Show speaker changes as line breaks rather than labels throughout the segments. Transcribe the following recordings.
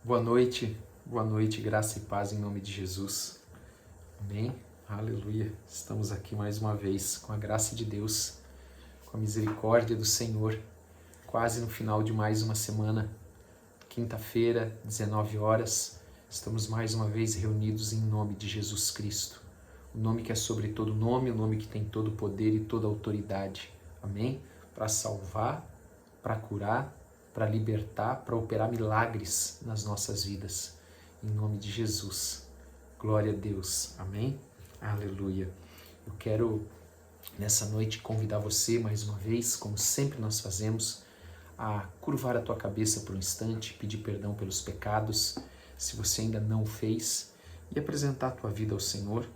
boa noite, graça e paz em nome de Jesus. Amém? Aleluia. Estamos aqui mais uma vez com a graça de Deus, com a misericórdia do Senhor, quase no final de mais uma semana. Quinta-feira, 19 horas, estamos mais uma vez reunidos em nome de Jesus Cristo. O nome que é sobre todo nome, o nome que tem todo poder e toda autoridade. Amém? Para salvar, para curar, para libertar, para operar milagres nas nossas vidas. Em nome de Jesus. Glória a Deus. Amém? Aleluia. Eu quero, nessa noite, convidar você, mais uma vez, como sempre nós fazemos, a curvar a tua cabeça por um instante, pedir perdão pelos pecados, se você ainda não o fez, e apresentar a tua vida ao Senhor,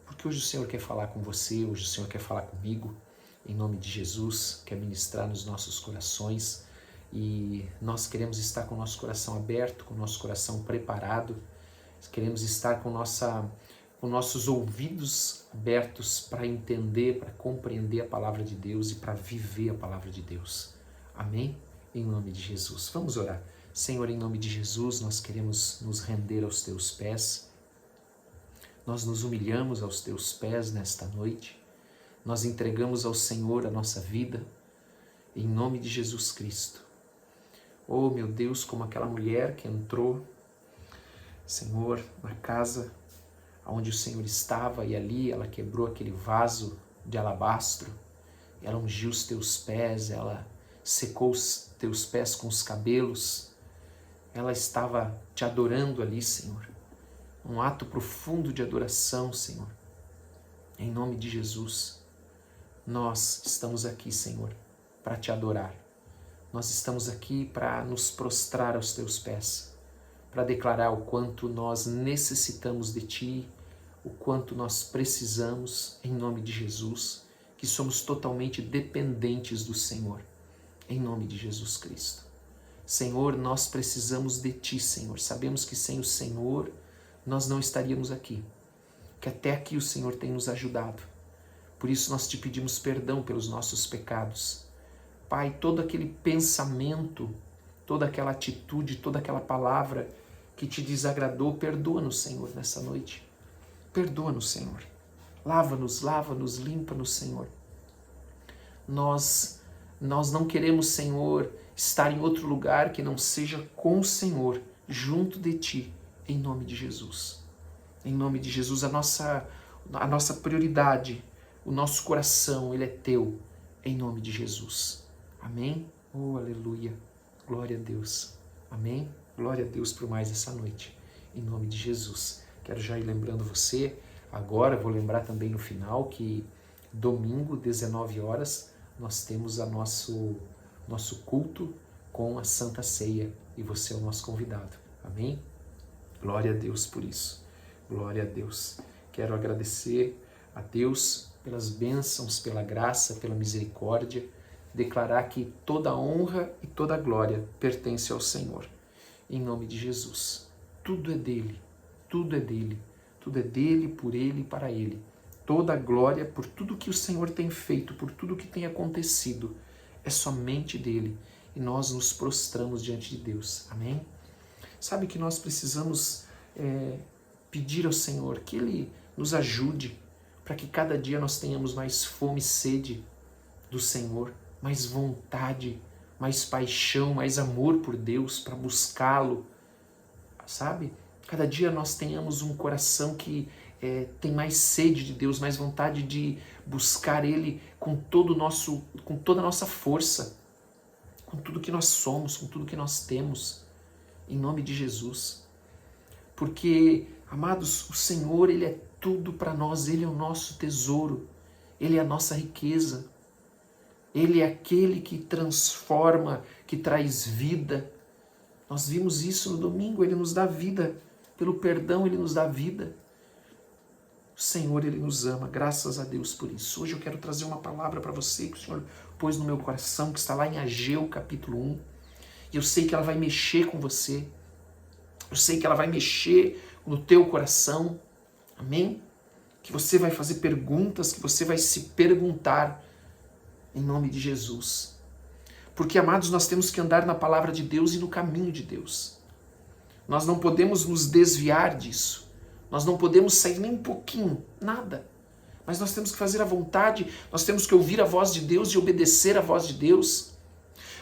porque hoje o Senhor quer falar com você, hoje o Senhor quer falar comigo, em nome de Jesus, quer ministrar nos nossos corações, e nós queremos estar com o nosso coração aberto, com o nosso coração preparado, queremos estar com nossos ouvidos abertos para entender, para compreender a palavra de Deus e para viver a palavra de Deus. Amém? Em nome de Jesus. Vamos orar. Senhor, em nome de Jesus, nós queremos nos render aos teus pés. Nós nos humilhamos aos teus pés nesta noite. Nós entregamos ao Senhor a nossa vida, em nome de Jesus Cristo. Oh, meu Deus, como aquela mulher que entrou, Senhor, na casa onde o Senhor estava, e ali ela quebrou aquele vaso de alabastro, ela ungiu os teus pés, ela secou os teus pés com os cabelos, ela estava te adorando ali, Senhor, um ato profundo de adoração, Senhor. Em nome de Jesus, nós estamos aqui, Senhor, para te adorar. Nós estamos aqui para nos prostrar aos teus pés, para declarar o quanto nós necessitamos de ti, o quanto nós precisamos, em nome de Jesus, que somos totalmente dependentes do Senhor, em nome de Jesus Cristo. Senhor, nós precisamos de ti, Senhor. Sabemos que sem o Senhor nós não estaríamos aqui, que até aqui o Senhor tem nos ajudado. Por isso nós te pedimos perdão pelos nossos pecados. Pai, todo aquele pensamento, toda aquela atitude, toda aquela palavra que te desagradou, perdoa-nos, Senhor, nessa noite. Perdoa-nos, Senhor. Lava-nos, limpa-nos, Senhor. Nós não queremos, Senhor, estar em outro lugar que não seja com o Senhor, junto de ti, em nome de Jesus. Em nome de Jesus, a nossa prioridade, o nosso coração, ele é teu, em nome de Jesus. Amém? Oh, aleluia. Glória a Deus. Amém? Glória a Deus por mais essa noite. Em nome de Jesus. Quero já ir lembrando você, agora vou lembrar também no final que domingo, 19 horas, nós temos nosso culto com a Santa Ceia e você é o nosso convidado. Amém? Glória a Deus por isso. Glória a Deus. Quero agradecer a Deus pelas bênçãos, pela graça, pela misericórdia, declarar que toda honra e toda glória pertence ao Senhor. Em nome de Jesus. Tudo é dele, tudo é dele, tudo é dele, por ele e para ele. Toda a glória por tudo que o Senhor tem feito, por tudo que tem acontecido, é somente dele. E nós nos prostramos diante de Deus. Amém? Sabe que nós precisamos pedir ao Senhor que ele nos ajude para que cada dia nós tenhamos mais fome e sede do Senhor, mais vontade, mais paixão, mais amor por Deus, para buscá-lo, sabe? Cada dia nós tenhamos um coração que tem mais sede de Deus, mais vontade de buscar Ele com toda a nossa força, com tudo que nós somos, com tudo que nós temos, em nome de Jesus. Porque, amados, o Senhor, Ele é tudo para nós, Ele é o nosso tesouro, Ele é a nossa riqueza. Ele é aquele que transforma, que traz vida. Nós vimos isso no domingo, Ele nos dá vida. Pelo perdão, Ele nos dá vida. O Senhor, Ele nos ama. Graças a Deus por isso. Hoje eu quero trazer uma palavra para você que o Senhor pôs no meu coração, que está lá em Ageu, capítulo 1. E eu sei que ela vai mexer com você. Eu sei que ela vai mexer no teu coração. Amém? Que você vai fazer perguntas, que você vai se perguntar. Em nome de Jesus. Porque, amados, nós temos que andar na palavra de Deus e no caminho de Deus. Nós não podemos nos desviar disso. Nós não podemos sair nem um pouquinho, nada. Mas nós temos que fazer a vontade, nós temos que ouvir a voz de Deus e obedecer a voz de Deus.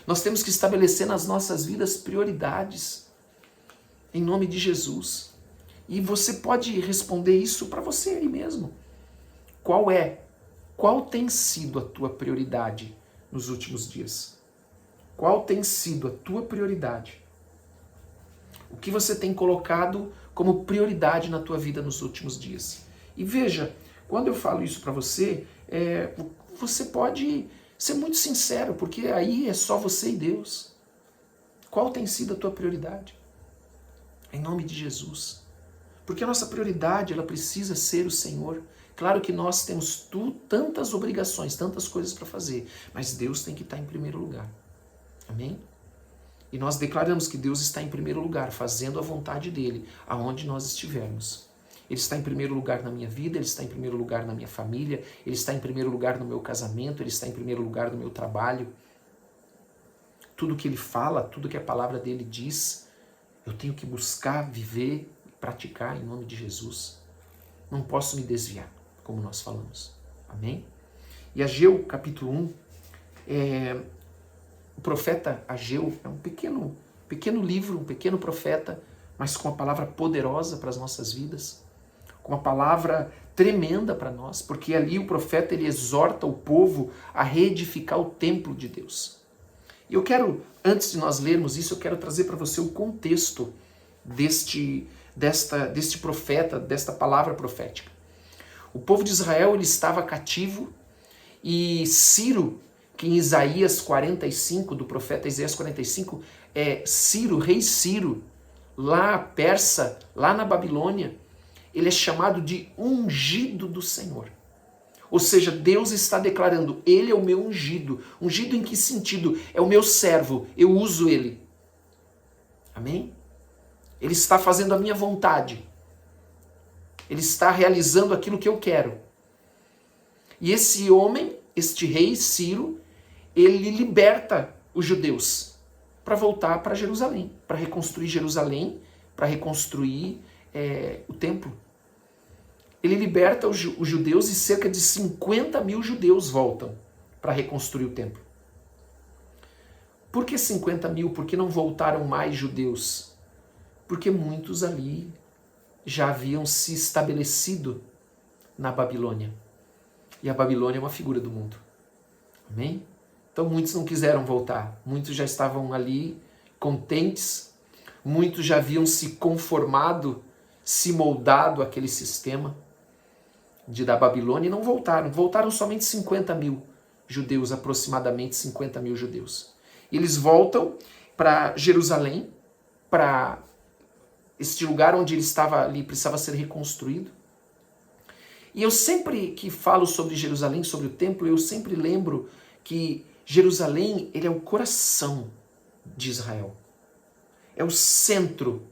Nós temos que estabelecer nas nossas vidas prioridades, em nome de Jesus. E você pode responder isso para você aí mesmo. Qual tem sido a tua prioridade nos últimos dias? Qual tem sido a tua prioridade? O que você tem colocado como prioridade na tua vida nos últimos dias? E veja, quando eu falo isso para você, você pode ser muito sincero, porque aí é só você e Deus. Qual tem sido a tua prioridade? Em nome de Jesus. Porque a nossa prioridade, ela precisa ser o Senhor. Claro que nós temos tantas obrigações, tantas coisas para fazer, mas Deus tem que estar em primeiro lugar. Amém? E nós declaramos que Deus está em primeiro lugar, fazendo a vontade dEle, aonde nós estivermos. Ele está em primeiro lugar na minha vida, Ele está em primeiro lugar na minha família, Ele está em primeiro lugar no meu casamento, Ele está em primeiro lugar no meu trabalho. Tudo que Ele fala, tudo que a palavra dEle diz, eu tenho que buscar, viver, praticar em nome de Jesus. Não posso me desviar, como nós falamos. Amém? E Ageu, capítulo 1, o profeta Ageu é um pequeno livro, um pequeno profeta, mas com uma palavra poderosa para as nossas vidas, com uma palavra tremenda para nós, porque ali o profeta ele exorta o povo a reedificar o templo de Deus. E eu quero, antes de nós lermos isso, eu quero trazer para você o contexto deste profeta, desta palavra profética. O povo de Israel ele estava cativo e Ciro, que em Isaías 45, do profeta Isaías 45, Ciro, rei Ciro, lá persa, lá na Babilônia, ele é chamado de ungido do Senhor. Ou seja, Deus está declarando, ele é o meu ungido. Ungido em que sentido? É o meu servo, eu uso ele. Amém? Ele está fazendo a minha vontade. Ele está realizando aquilo que eu quero. E esse homem, este rei Ciro, ele liberta os judeus para voltar para Jerusalém, para reconstruir Jerusalém, para reconstruir o templo. Ele liberta os judeus e cerca de 50 mil judeus voltam para reconstruir o templo. Por que 50 mil? Por que não voltaram mais judeus? Porque muitos ali já haviam se estabelecido na Babilônia. E a Babilônia é uma figura do mundo. Amém? Então muitos não quiseram voltar. Muitos já estavam ali contentes. Muitos já haviam se conformado, se moldado àquele sistema da Babilônia e não voltaram. Voltaram somente 50 mil judeus, aproximadamente 50 mil judeus. E eles voltam para Jerusalém, para este lugar onde ele estava ali, precisava ser reconstruído. E eu sempre que falo sobre Jerusalém, sobre o templo, eu sempre lembro que Jerusalém ele é o coração de Israel. É o centro,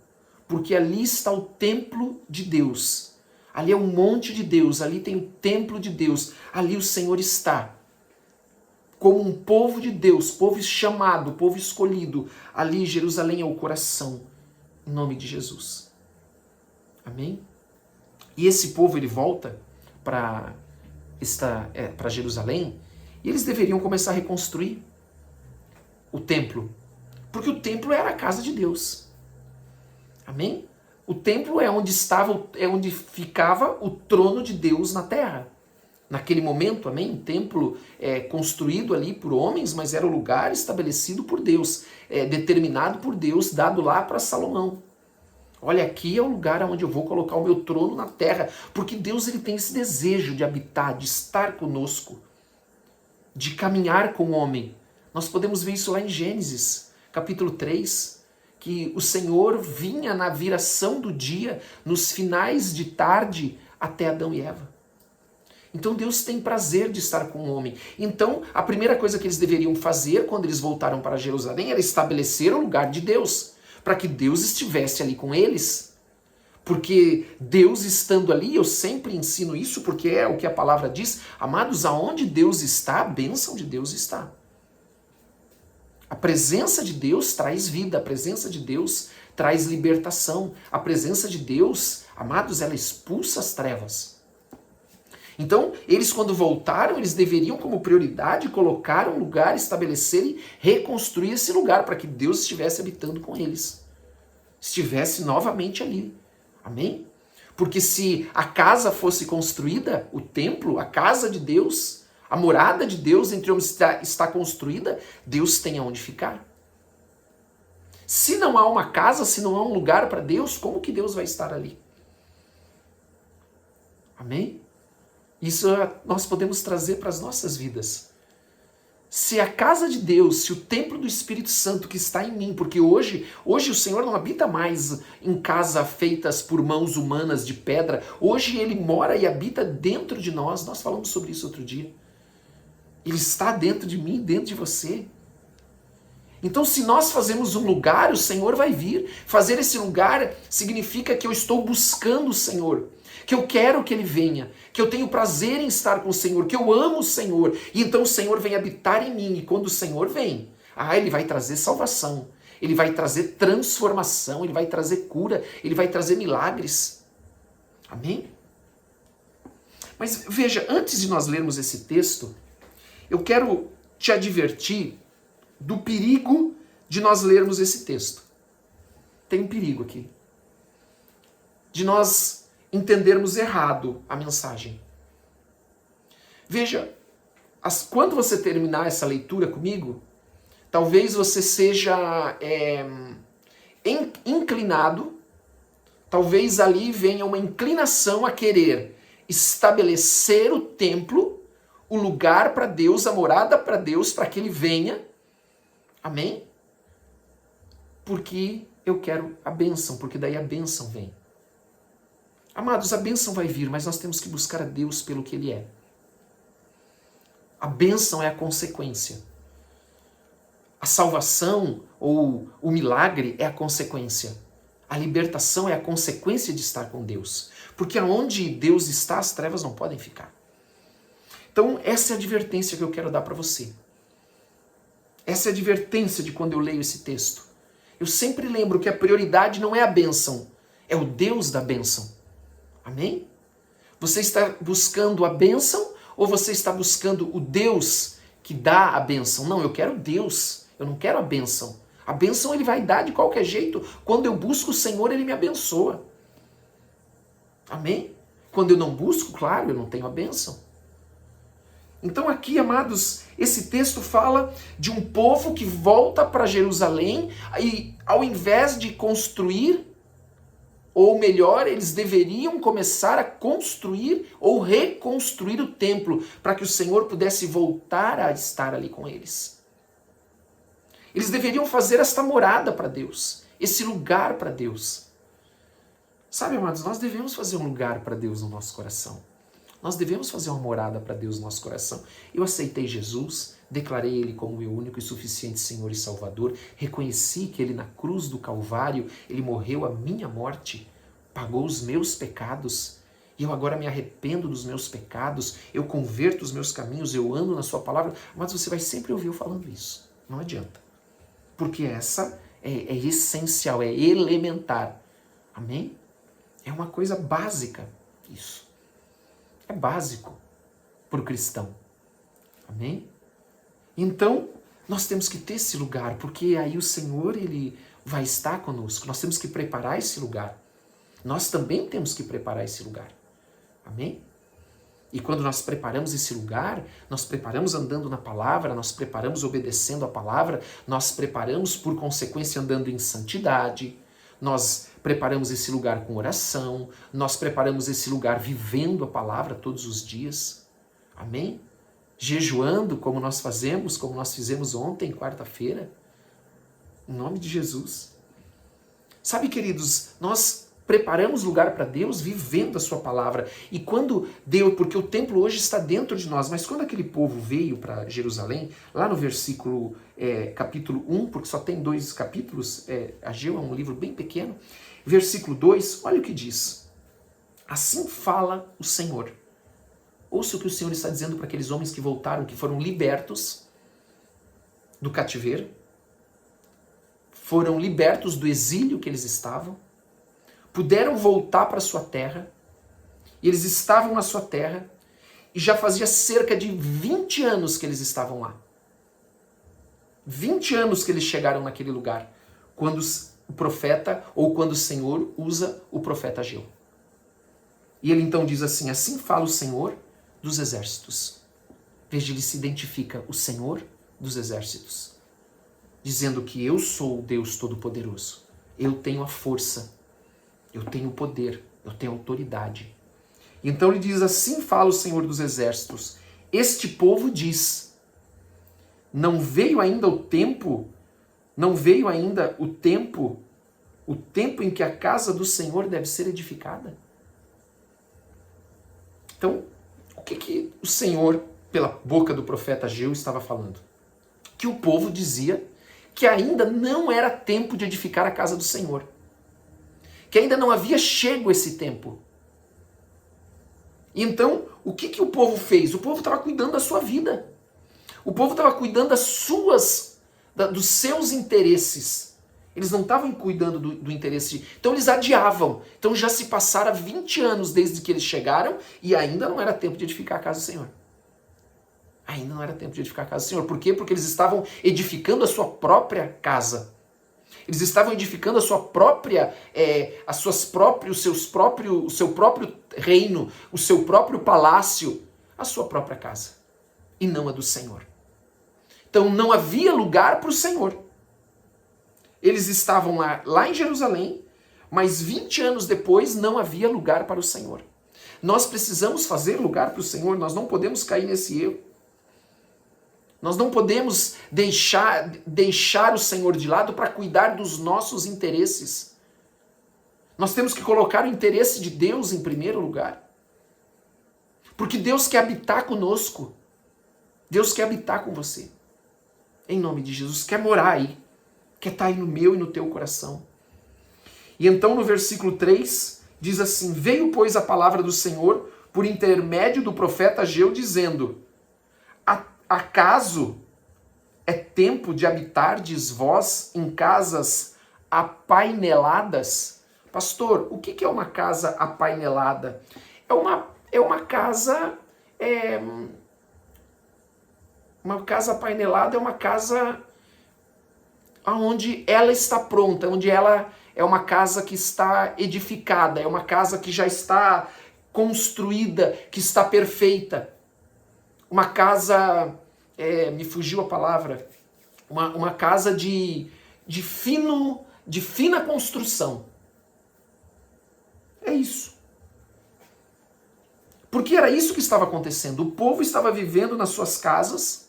porque ali está o templo de Deus. Ali é o monte de Deus, ali tem o templo de Deus. Ali o Senhor está. Como um povo de Deus, povo chamado, povo escolhido. Ali Jerusalém é o coração, em nome de Jesus. Amém? E esse povo ele volta para Jerusalém e eles deveriam começar a reconstruir o templo. Porque o templo era a casa de Deus. Amém? O templo é onde ficava o trono de Deus na terra. Naquele momento, amém? O templo é construído ali por homens, mas era o lugar estabelecido por Deus, determinado por Deus, dado lá para Salomão. Olha, aqui é o lugar onde eu vou colocar o meu trono na terra, porque Deus ele tem esse desejo de habitar, de estar conosco, de caminhar com o homem. Nós podemos ver isso lá em Gênesis, capítulo 3, que o Senhor vinha na viração do dia, nos finais de tarde, até Adão e Eva. Então Deus tem prazer de estar com o homem. Então a primeira coisa que eles deveriam fazer quando eles voltaram para Jerusalém era estabelecer o lugar de Deus, para que Deus estivesse ali com eles. Porque Deus estando ali, eu sempre ensino isso, porque é o que a palavra diz, amados, aonde Deus está, a bênção de Deus está. A presença de Deus traz vida, a presença de Deus traz libertação. A presença de Deus, amados, ela expulsa as trevas. Então, eles quando voltaram, eles deveriam como prioridade colocar um lugar, estabelecer e reconstruir esse lugar para que Deus estivesse habitando com eles. Estivesse novamente ali. Amém? Porque se a casa fosse construída, o templo, a casa de Deus, a morada de Deus entre homens está construída, Deus tem aonde ficar. Se não há uma casa, se não há um lugar para Deus, como que Deus vai estar ali? Amém? Isso nós podemos trazer para as nossas vidas. Se a casa de Deus, se o templo do Espírito Santo que está em mim, porque hoje o Senhor não habita mais em casas feitas por mãos humanas de pedra, hoje Ele mora e habita dentro de nós falamos sobre isso outro dia. Ele está dentro de mim, dentro de você. Então, se nós fazemos um lugar, o Senhor vai vir. Fazer esse lugar significa que eu estou buscando o Senhor, que eu quero que Ele venha, que eu tenho prazer em estar com o Senhor, que eu amo o Senhor. E então o Senhor vem habitar em mim. E quando o Senhor vem, Ele vai trazer salvação, Ele vai trazer transformação, Ele vai trazer cura, Ele vai trazer milagres. Amém? Mas veja, antes de nós lermos esse texto, eu quero te advertir do perigo de nós lermos esse texto. Tem um perigo aqui. De nós entendermos errado a mensagem. Veja, quando você terminar essa leitura comigo, talvez você seja inclinado, talvez ali venha uma inclinação a querer estabelecer o templo, o lugar para Deus, a morada para Deus, para que Ele venha. Amém? Porque eu quero a bênção, porque daí a bênção vem. Amados, a bênção vai vir, mas nós temos que buscar a Deus pelo que Ele é. A bênção é a consequência. A salvação ou o milagre é a consequência. A libertação é a consequência de estar com Deus. Porque onde Deus está, as trevas não podem ficar. Então, essa é a advertência que eu quero dar para você. Essa é a advertência de quando eu leio esse texto. Eu sempre lembro que a prioridade não é a bênção, é o Deus da bênção. Amém? Você está buscando a bênção ou você está buscando o Deus que dá a bênção? Não, eu quero Deus, eu não quero a bênção. A bênção Ele vai dar de qualquer jeito. Quando eu busco o Senhor, Ele me abençoa. Amém? Quando eu não busco, claro, eu não tenho a bênção. Então aqui, amados, esse texto fala de um povo que volta para Jerusalém e ao invés de construir, ou melhor, eles deveriam começar a construir ou reconstruir o templo para que o Senhor pudesse voltar a estar ali com eles. Eles deveriam fazer esta morada para Deus, esse lugar para Deus. Sabe, amados, nós devemos fazer um lugar para Deus no nosso coração. Nós devemos fazer uma morada para Deus no nosso coração. Eu aceitei Jesus, declarei Ele como meu único e suficiente Senhor e Salvador, reconheci que Ele na cruz do Calvário, Ele morreu a minha morte, pagou os meus pecados, e eu agora me arrependo dos meus pecados, eu converto os meus caminhos, eu ando na sua palavra, mas você vai sempre ouvir eu falando isso, não adianta. Porque essa é essencial, é elementar. Amém? É uma coisa básica isso. É básico para o cristão. Amém? Então, nós temos que ter esse lugar, porque aí o Senhor, Ele vai estar conosco. Nós temos que preparar esse lugar. Nós também temos que preparar esse lugar. Amém? E quando nós preparamos esse lugar, nós preparamos andando na palavra, nós preparamos obedecendo a palavra, nós preparamos por consequência andando em santidade, nós preparamos esse lugar com oração, nós preparamos esse lugar vivendo a palavra todos os dias. Amém? Jejuando como nós fazemos, como nós fizemos ontem, quarta-feira. Em nome de Jesus. Sabe, queridos, nós preparamos lugar para Deus vivendo a sua palavra. E quando Deus, porque o templo hoje está dentro de nós, mas quando aquele povo veio para Jerusalém, lá no versículo capítulo 1, porque só tem 2 capítulos, Ageu é um livro bem pequeno, versículo 2, olha o que diz. Assim fala o Senhor. Ouça o que o Senhor está dizendo para aqueles homens que voltaram, que foram libertos do cativeiro. foram libertos do exílio que eles estavam, puderam voltar para sua terra, e eles estavam na sua terra, e já fazia cerca de 20 anos que eles estavam lá. 20 anos que eles chegaram naquele lugar, quando o profeta, ou quando o Senhor usa o profeta Ageu. E ele então diz assim: assim fala o Senhor dos exércitos. Veja, ele se identifica, o Senhor dos exércitos, dizendo que eu sou o Deus Todo-Poderoso. Eu tenho a força, eu tenho o poder, eu tenho a autoridade. Então ele diz: assim fala o Senhor dos exércitos. Este povo diz: não veio ainda o tempo em que a casa do Senhor deve ser edificada? Então, o que o Senhor, pela boca do profeta Ageu, estava falando? Que o povo dizia que ainda não era tempo de edificar a casa do Senhor. Que ainda não havia chego esse tempo. Então, o que o povo fez? O povo estava cuidando da sua vida. O povo estava cuidando dos seus interesses. Eles não estavam cuidando do interesse. Então eles adiavam. Então já se passaram 20 anos desde que eles chegaram e ainda não era tempo de edificar a casa do Senhor. Ainda não era tempo de edificar a casa do Senhor. Por quê? Porque eles estavam edificando a sua própria casa. Eles estavam edificando a sua própria, o seu próprio reino, o seu próprio palácio, a sua própria casa. E não a do Senhor. Então não havia lugar para o Senhor. Eles estavam lá em Jerusalém, mas 20 anos depois não havia lugar para o Senhor. Nós precisamos fazer lugar para o Senhor, nós não podemos cair nesse erro. Nós não podemos deixar o Senhor de lado para cuidar dos nossos interesses. Nós temos que colocar o interesse de Deus em primeiro lugar. Porque Deus quer habitar conosco. Deus quer habitar com você. Em nome de Jesus, quer morar aí. Quer estar aí no meu e no teu coração. E então no versículo 3 diz assim: veio, pois, a palavra do Senhor por intermédio do profeta Ageu, dizendo: acaso é tempo de habitardes vós em casas apaineladas? Pastor, o que é uma casa apainelada? Uma casa apainelada é uma casa onde ela está pronta, onde ela é uma casa que está edificada, é uma casa que já está construída, que está perfeita. Uma casa, me fugiu a palavra, uma casa de fina construção. É isso. Porque era isso que estava acontecendo. O povo estava vivendo nas suas casas,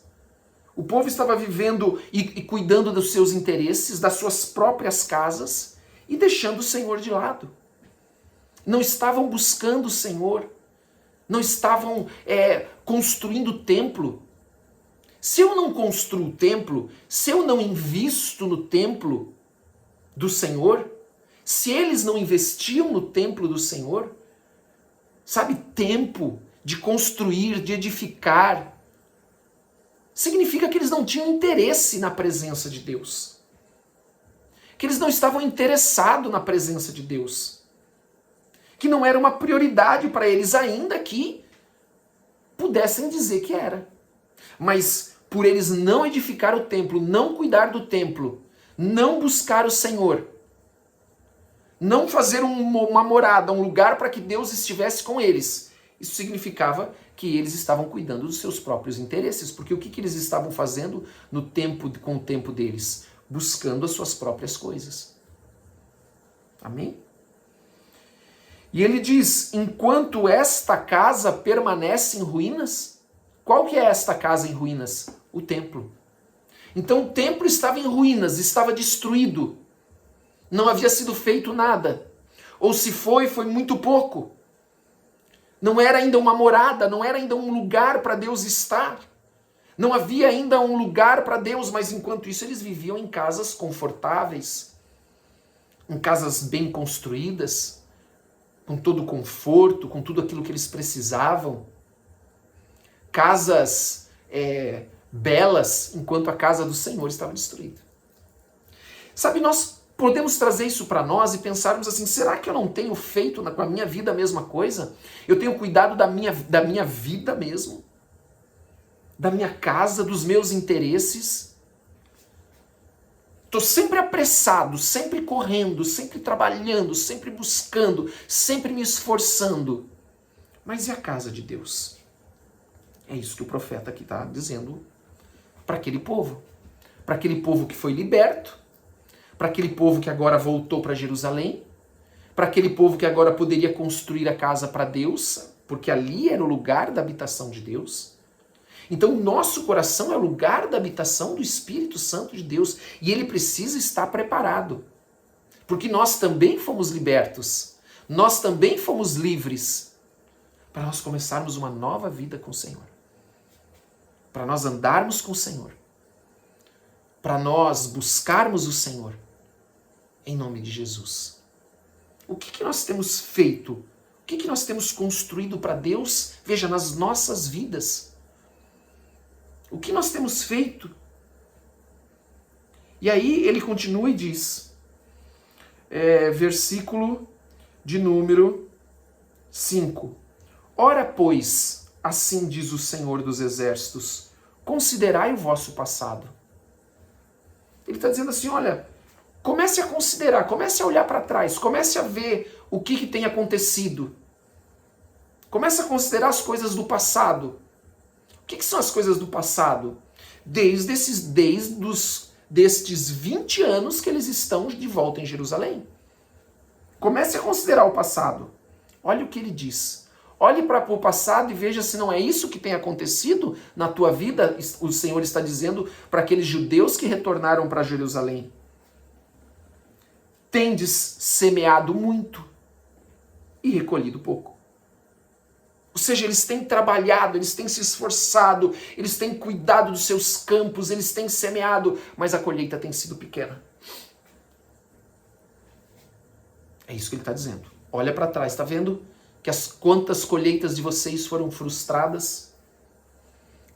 o povo estava vivendo e cuidando dos seus interesses, das suas próprias casas, e deixando o Senhor de lado. Não estavam buscando o Senhor, não estavam construindo o templo. Se eu não construo o templo, se eu não invisto no templo do Senhor, se eles não investiam no templo do Senhor, sabe, tempo de construir, de edificar, significa que eles não tinham interesse na presença de Deus. Que eles não estavam interessados na presença de Deus. Que não era uma prioridade para eles, ainda que pudessem dizer que era. Mas por eles não edificar o templo, não cuidar do templo, não buscar o Senhor, não fazer uma morada, um lugar para que Deus estivesse com eles, isso significava que eles estavam cuidando dos seus próprios interesses, porque o que eles estavam fazendo com o tempo deles? Buscando as suas próprias coisas. Amém? E ele diz: enquanto esta casa permanece em ruínas. Qual que é esta casa em ruínas? O templo. Então o templo estava em ruínas, estava destruído. Não havia sido feito nada. Ou se foi muito pouco. Não era ainda uma morada, não era ainda um lugar para Deus estar. Não havia ainda um lugar para Deus, mas enquanto isso eles viviam em casas confortáveis, em casas bem construídas, com todo o conforto, com tudo aquilo que eles precisavam. Casas belas, enquanto a casa do Senhor estava destruída. Sabe, nós podemos trazer isso para nós e pensarmos assim, será que eu não tenho feito com a minha vida a mesma coisa? Eu tenho cuidado da minha vida mesmo? Da minha casa, dos meus interesses? Estou sempre apressado, sempre correndo, sempre trabalhando, sempre buscando, sempre me esforçando. Mas e a casa de Deus? É isso que o profeta aqui está dizendo para aquele povo. Para aquele povo que foi liberto, para aquele povo que agora voltou para Jerusalém, para aquele povo que agora poderia construir a casa para Deus, porque ali era o lugar da habitação de Deus. Então o nosso coração é o lugar da habitação do Espírito Santo de Deus e ele precisa estar preparado. Porque nós também fomos libertos, nós também fomos livres para nós começarmos uma nova vida com o Senhor. Para nós andarmos com o Senhor. Para nós buscarmos o Senhor. Em nome de Jesus. O que nós temos feito? O que nós temos construído para Deus? Veja, nas nossas vidas. O que nós temos feito? E aí ele continua e diz, versículo de número 5. Ora, pois, assim diz o Senhor dos Exércitos, considerai o vosso passado. Ele está dizendo assim, olha, comece a considerar, comece a olhar para trás, comece a ver o que tem acontecido. Comece a considerar as coisas do passado. O que são as coisas do passado? Destes 20 anos que eles estão de volta em Jerusalém. Comece a considerar o passado. Olha o que ele diz. Olhe para o passado e veja se não é isso que tem acontecido na tua vida. O Senhor está dizendo para aqueles judeus que retornaram para Jerusalém. Tendes semeado muito e recolhido pouco. Ou seja, eles têm trabalhado, eles têm se esforçado, eles têm cuidado dos seus campos, eles têm semeado, mas a colheita tem sido pequena. É isso que ele está dizendo. Olha para trás, está vendo que quantas colheitas de vocês foram frustradas?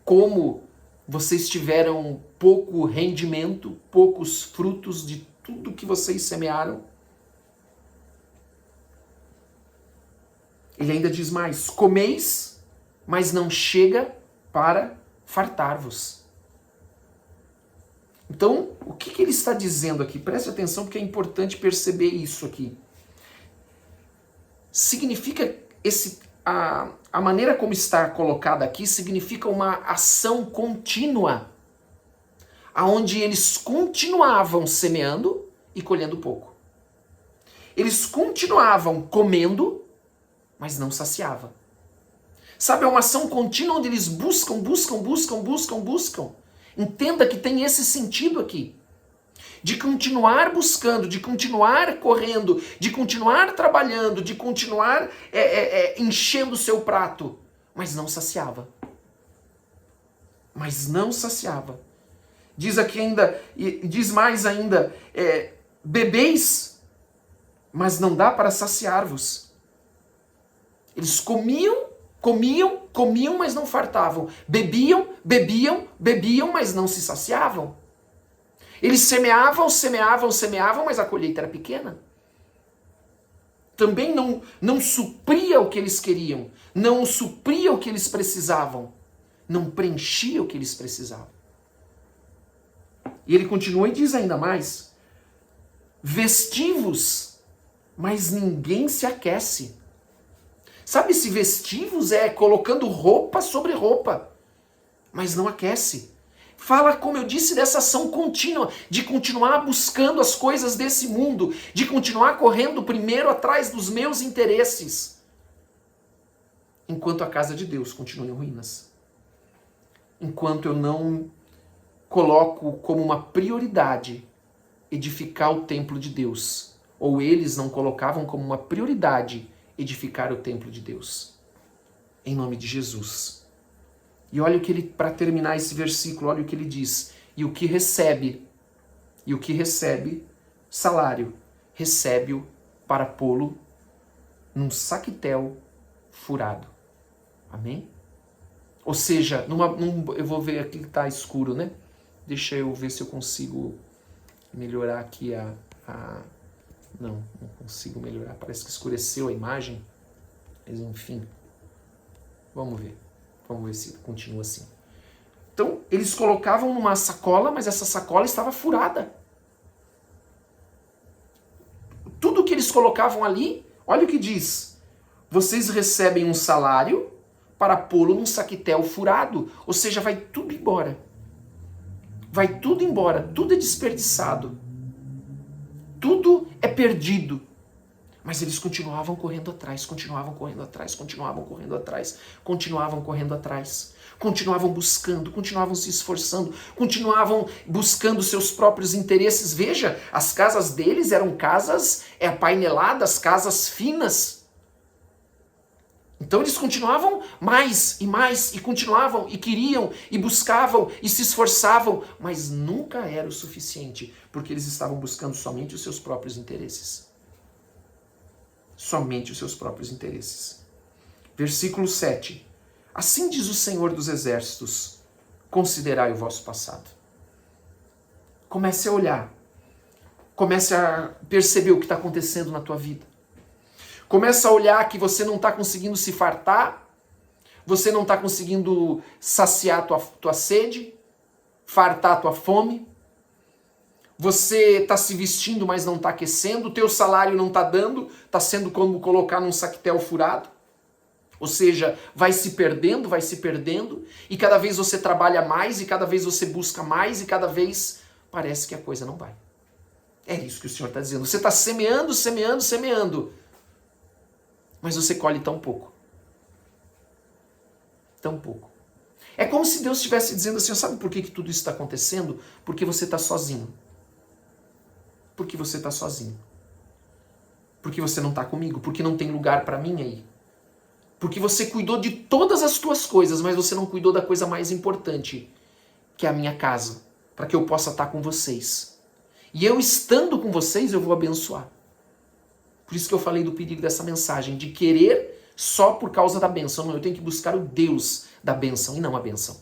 Como vocês tiveram pouco rendimento, poucos frutos de tudo que vocês semearam? Ele ainda diz mais, comeis, mas não chega para fartar-vos. Então, o que ele está dizendo aqui? Preste atenção porque é importante perceber isso aqui. Significa, a maneira como está colocada aqui, significa uma ação contínua, onde eles continuavam semeando e colhendo pouco. Eles continuavam comendo, mas não saciava. Sabe, é uma ação contínua onde eles buscam. Entenda que tem esse sentido aqui. De continuar buscando, de continuar correndo, de continuar trabalhando, de continuar enchendo o seu prato, mas não saciava. Diz aqui ainda, diz mais ainda, bebeis, mas não dá para saciar-vos. Eles comiam, mas não fartavam. Bebiam, mas não se saciavam. Eles semeavam, mas a colheita era pequena. Também não supria o que eles queriam, não supria o que eles precisavam, não preenchia o que eles precisavam. E ele continua e diz ainda mais, vestivos, mas ninguém se aquece. Sabe, esse vestivos é colocando roupa sobre roupa, mas não aquece. Fala, como eu disse, dessa ação contínua, de continuar buscando as coisas desse mundo, de continuar correndo primeiro atrás dos meus interesses, enquanto a casa de Deus continua em ruínas. Enquanto eu não coloco como uma prioridade edificar o templo de Deus, ou eles não colocavam como uma prioridade edificar o templo de Deus. Em nome de Jesus. E olha o que ele, para terminar esse versículo, olha o que ele diz. E o que recebe salário, recebe-o para pô-lo num saquitel furado. Amém? Ou seja, eu vou ver aqui que está escuro, né? Deixa eu ver se eu consigo melhorar aqui Não consigo melhorar. Parece que escureceu a imagem. Mas enfim. Vamos ver. Vamos ver se continua assim. Então, eles colocavam numa sacola, mas essa sacola estava furada. Tudo que eles colocavam ali, olha o que diz. Vocês recebem um salário para pô-lo num saquetel furado. Ou seja, vai tudo embora. Vai tudo embora. Tudo é desperdiçado. Tudo é perdido. Mas eles continuavam correndo atrás, continuavam correndo atrás, continuavam correndo atrás, continuavam correndo atrás. Continuavam buscando, continuavam se esforçando, continuavam buscando seus próprios interesses. Veja, as casas deles eram casas apaineladas, casas finas. Então eles continuavam mais, e continuavam, e queriam, e buscavam, e se esforçavam, mas nunca era o suficiente, porque eles estavam buscando somente os seus próprios interesses. Somente os seus próprios interesses. Versículo 7. Assim diz o Senhor dos Exércitos, considerai o vosso passado. Comece a olhar. Comece a perceber o que está acontecendo na tua vida. Comece a olhar que você não está conseguindo se fartar, você não está conseguindo saciar tua sede, fartar tua fome, você está se vestindo, mas não está aquecendo, o teu salário não está dando, está sendo como colocar num saquetel furado. Ou seja, vai se perdendo, e cada vez você trabalha mais, e cada vez você busca mais, e cada vez parece que a coisa não vai. É isso que o Senhor está dizendo. Você está semeando, mas você colhe tão pouco. Tão pouco. É como se Deus estivesse dizendo assim, sabe por que tudo isso está acontecendo? Porque você está sozinho. Porque você está sozinho. Porque você não está comigo, porque não tem lugar para mim aí. Porque você cuidou de todas as tuas coisas, mas você não cuidou da coisa mais importante, que é a minha casa, para que eu possa estar com vocês. E eu estando com vocês, eu vou abençoar. Por isso que eu falei do perigo dessa mensagem, de querer só por causa da bênção. Não, eu tenho que buscar o Deus da bênção e não a bênção.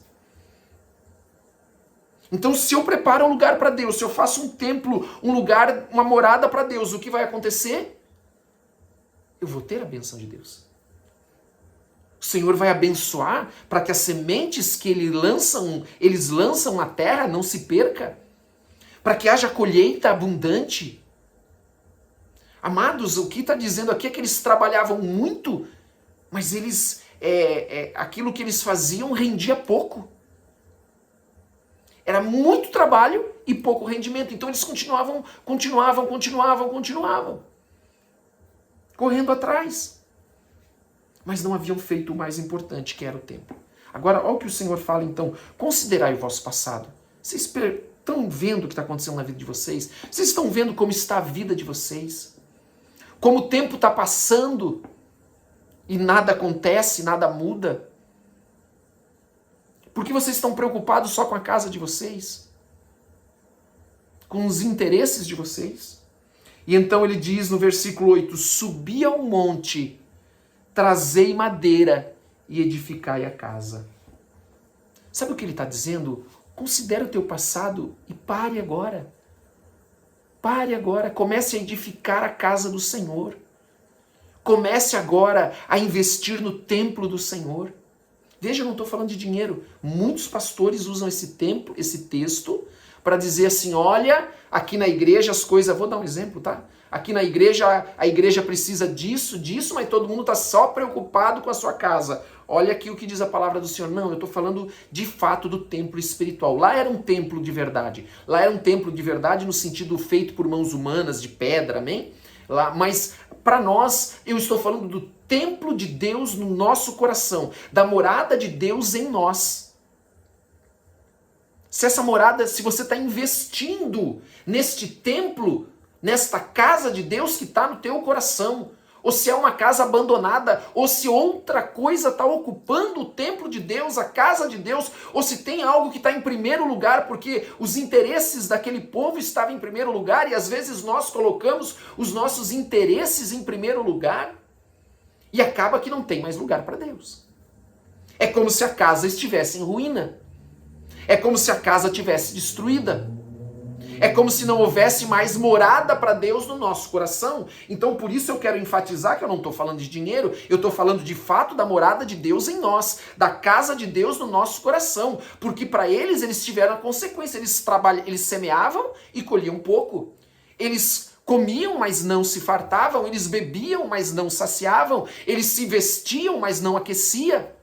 Então, se eu preparo um lugar para Deus, se eu faço um templo, um lugar, uma morada para Deus, o que vai acontecer? Eu vou ter a bênção de Deus. O Senhor vai abençoar para que as sementes que eles lançam na terra não se perca, para que haja colheita abundante. Amados, o que está dizendo aqui é que eles trabalhavam muito, mas aquilo que eles faziam rendia pouco. Era muito trabalho e pouco rendimento. Então eles continuavam, correndo atrás. Mas não haviam feito o mais importante, que era o templo. Agora, olha o que o Senhor fala então. Considerai o vosso passado. Vocês estão vendo o que está acontecendo na vida de vocês? Vocês estão vendo como está a vida de vocês? Como o tempo está passando e nada acontece, nada muda? Porque vocês estão preocupados só com a casa de vocês? Com os interesses de vocês? E então ele diz no versículo 8, subi ao monte, trazei madeira e edificai a casa. Sabe o que ele está dizendo? Considere o teu passado e pare agora. Pare agora, comece a edificar a casa do Senhor. Comece agora a investir no templo do Senhor. Veja, eu não estou falando de dinheiro. Muitos pastores usam esse texto para dizer assim, olha, aqui na igreja as coisas... Vou dar um exemplo, tá? Aqui na igreja, a igreja precisa disso, mas todo mundo está só preocupado com a sua casa. Olha aqui o que diz a palavra do Senhor. Não, eu estou falando de fato do templo espiritual. Lá era um templo de verdade. Lá era um templo de verdade no sentido feito por mãos humanas, de pedra, amém? Mas para nós, eu estou falando do templo de Deus no nosso coração, da morada de Deus em nós. Se essa morada, se você está investindo neste templo, nesta casa de Deus que está no teu coração, ou se é uma casa abandonada, ou se outra coisa está ocupando o templo de Deus, a casa de Deus, ou se tem algo que está em primeiro lugar, porque os interesses daquele povo estavam em primeiro lugar, e às vezes nós colocamos os nossos interesses em primeiro lugar, e acaba que não tem mais lugar para Deus. É como se a casa estivesse em ruína. É como se a casa estivesse destruída. É como se não houvesse mais morada para Deus no nosso coração. Então, por isso eu quero enfatizar que eu não estou falando de dinheiro, eu estou falando de fato da morada de Deus em nós, da casa de Deus no nosso coração. Porque para eles tiveram a consequência, eles semeavam e colhiam pouco. Eles comiam, mas não se fartavam, eles bebiam, mas não saciavam, eles se vestiam, mas não aquecia.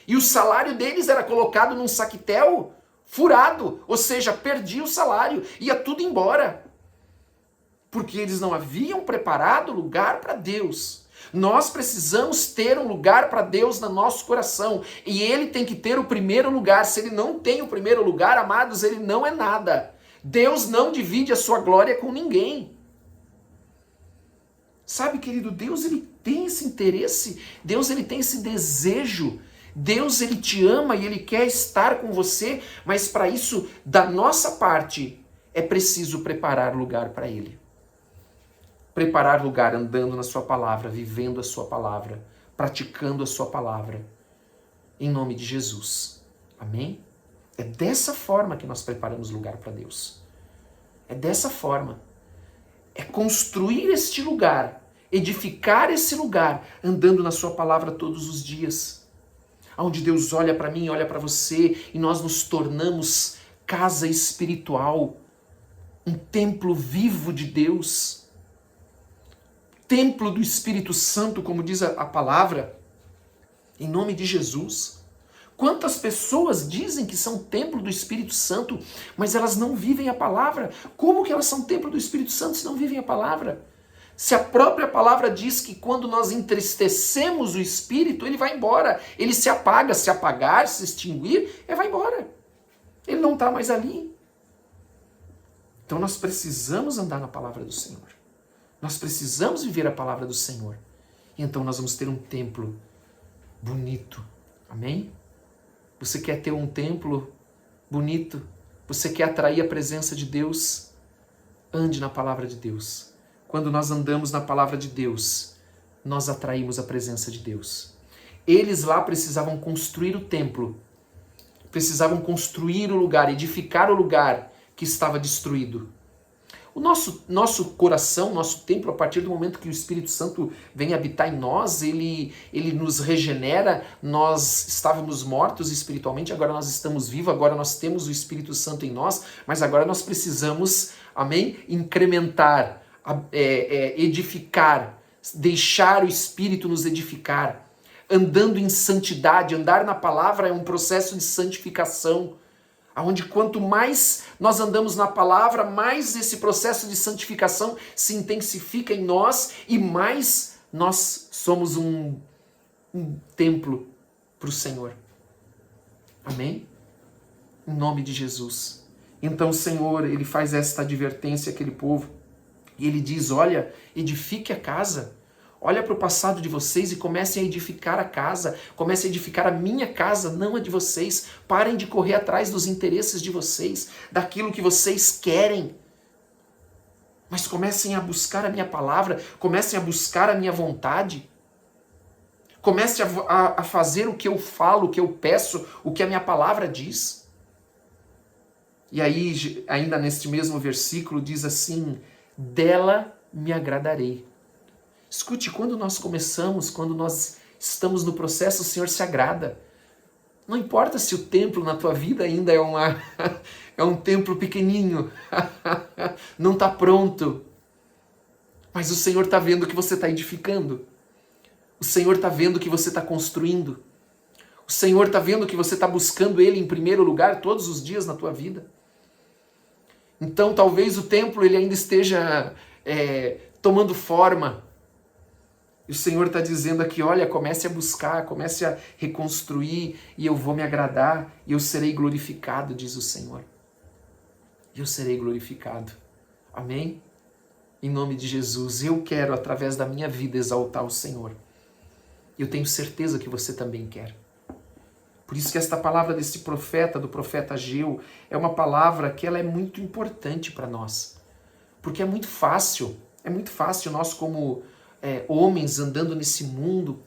E o salário deles era colocado num saquitel furado, ou seja, perdia o salário, ia tudo embora. Porque eles não haviam preparado lugar para Deus. Nós precisamos ter um lugar para Deus no nosso coração, e Ele tem que ter o primeiro lugar. Se Ele não tem o primeiro lugar, amados, Ele não é nada. Deus não divide a sua glória com ninguém. Sabe, querido, Deus ele tem esse interesse, Deus ele tem esse desejo, Deus ele te ama e ele quer estar com você, mas para isso, da nossa parte, é preciso preparar lugar para Ele. Preparar lugar andando na sua palavra, vivendo a sua palavra, praticando a sua palavra, em nome de Jesus. Amém? É dessa forma que nós preparamos lugar para Deus. É dessa forma. É construir este lugar, edificar esse lugar, andando na sua palavra todos os dias. Onde Deus olha para mim, olha para você, e nós nos tornamos casa espiritual, um templo vivo de Deus, templo do Espírito Santo, como diz a palavra, em nome de Jesus. Quantas pessoas dizem que são templo do Espírito Santo, mas elas não vivem a palavra? Como que elas são templo do Espírito Santo se não vivem a palavra? Se a própria palavra diz que quando nós entristecemos o Espírito, ele vai embora, ele se apaga, se apagar, se extinguir, ele vai embora. Ele não está mais ali. Então nós precisamos andar na palavra do Senhor. Nós precisamos viver a palavra do Senhor. E então nós vamos ter um templo bonito. Amém? Você quer ter um templo bonito? Você quer atrair a presença de Deus? Ande na palavra de Deus. Quando nós andamos na palavra de Deus, nós atraímos a presença de Deus. Eles lá precisavam construir o templo, precisavam construir o lugar, edificar o lugar que estava destruído. O nosso coração, nosso templo, a partir do momento que o Espírito Santo vem habitar em nós, ele nos regenera. Nós estávamos mortos espiritualmente, agora nós estamos vivos, agora nós temos o Espírito Santo em nós, mas agora nós precisamos, amém, incrementar, edificar, deixar o Espírito nos edificar, andando em santidade. Andar na palavra é um processo de santificação, onde quanto mais nós andamos na palavra, mais esse processo de santificação se intensifica em nós e mais nós somos um templo para o Senhor. Amém? Em nome de Jesus. Então o Senhor, ele faz esta advertência àquele povo e ele diz, olha, edifique a casa. Olha para o passado de vocês e comecem a edificar a casa. Comecem a edificar a minha casa, não a de vocês. Parem de correr atrás dos interesses de vocês, daquilo que vocês querem. Mas comecem a buscar a minha palavra, comecem a buscar a minha vontade. Comecem a fazer o que eu falo, o que eu peço, o que a minha palavra diz. E aí, ainda neste mesmo versículo, diz assim, dela me agradarei. Escute, quando nós começamos, quando nós estamos no processo, o Senhor se agrada. Não importa se o templo na tua vida ainda é um templo pequenininho, não está pronto, mas o Senhor está vendo que você está edificando. O Senhor está vendo que você está construindo. O Senhor está vendo que você está buscando Ele em primeiro lugar todos os dias na tua vida. Então talvez o templo ele ainda esteja tomando forma. E o Senhor está dizendo aqui, olha, comece a buscar, comece a reconstruir, e eu vou me agradar, e eu serei glorificado, diz o Senhor. Eu serei glorificado. Amém? Em nome de Jesus, eu quero, através da minha vida, exaltar o Senhor. Eu tenho certeza que você também quer. Por isso que esta palavra desse profeta, do profeta Ageu, é uma palavra que ela é muito importante para nós. Porque é muito fácil nós como homens andando nesse mundo,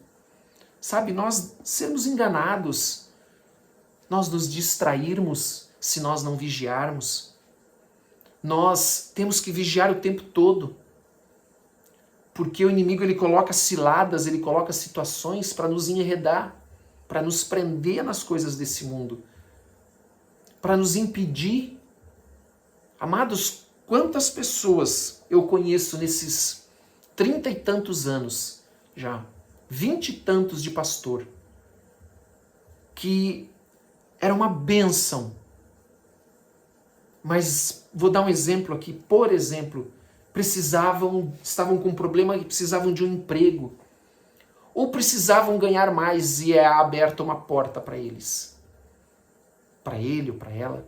sabe, nós sermos enganados, nós nos distrairmos se nós não vigiarmos. nós temos que vigiar o tempo todo, porque o inimigo ele coloca ciladas, ele coloca situações para nos enredar, para nos prender nas coisas desse mundo, para nos impedir. Amados, quantas pessoas eu conheço nesses 30 e tantos anos já, 20 e tantos de pastor, que era uma bênção. Mas vou dar um exemplo aqui. Por exemplo, estavam com um problema e precisavam de um emprego. Ou precisavam ganhar mais e é aberta uma porta para eles. Para ele ou para ela.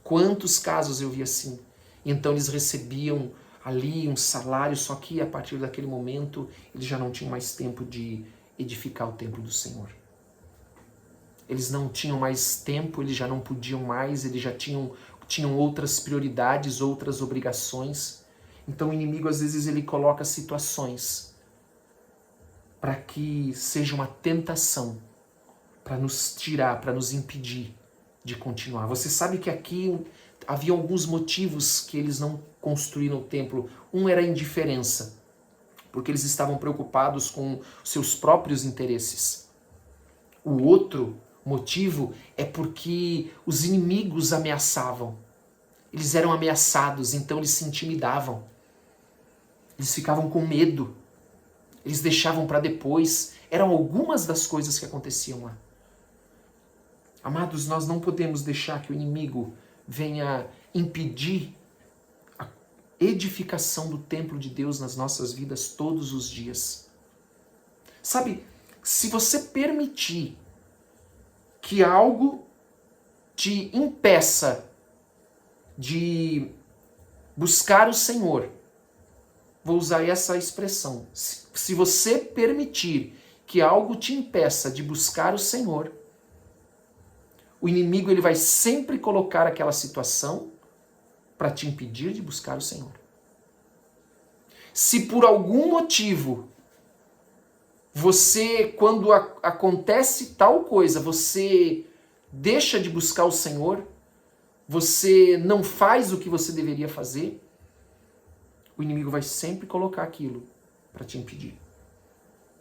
Quantos casos eu vi assim? Então eles recebiam ali um salário, só que a partir daquele momento eles já não tinham mais tempo de edificar o templo do Senhor. Eles não tinham mais tempo, eles já não podiam mais, eles já tinham outras prioridades, outras obrigações. Então o inimigo às vezes ele coloca situações para que seja uma tentação, para nos tirar, para nos impedir de continuar. Você sabe que aqui havia alguns motivos que eles não construíram o templo. Um era a indiferença, porque eles estavam preocupados com seus próprios interesses. O outro motivo é porque os inimigos ameaçavam. Eles eram ameaçados, então eles se intimidavam. Eles ficavam com medo. Eles deixavam para depois. Eram algumas das coisas que aconteciam lá. Amados, nós não podemos deixar que o inimigo venha impedir a edificação do templo de Deus nas nossas vidas todos os dias. Sabe, se você permitir que algo te impeça de buscar o Senhor, vou usar essa expressão, se você permitir que algo te impeça de buscar o Senhor, o inimigo ele vai sempre colocar aquela situação para te impedir de buscar o Senhor. Se por algum motivo você, quando acontece tal coisa, você deixa de buscar o Senhor, você não faz o que você deveria fazer, o inimigo vai sempre colocar aquilo para te impedir.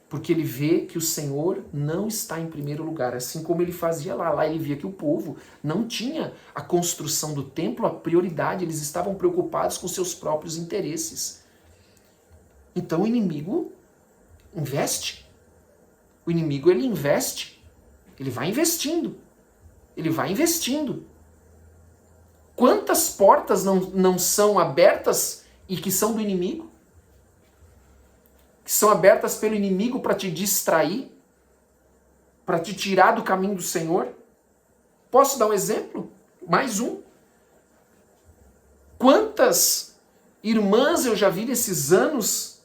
Porque ele vê que o Senhor não está em primeiro lugar, assim como ele fazia lá. Lá ele via que o povo não tinha a construção do templo a prioridade, eles estavam preocupados com seus próprios interesses. Então o inimigo investe. O inimigo ele investe. Ele vai investindo. Ele vai investindo. Quantas portas não são abertas e que são do inimigo? Que são abertas pelo inimigo para te distrair, para te tirar do caminho do Senhor. Posso dar um exemplo? Mais um. Quantas irmãs eu já vi nesses anos,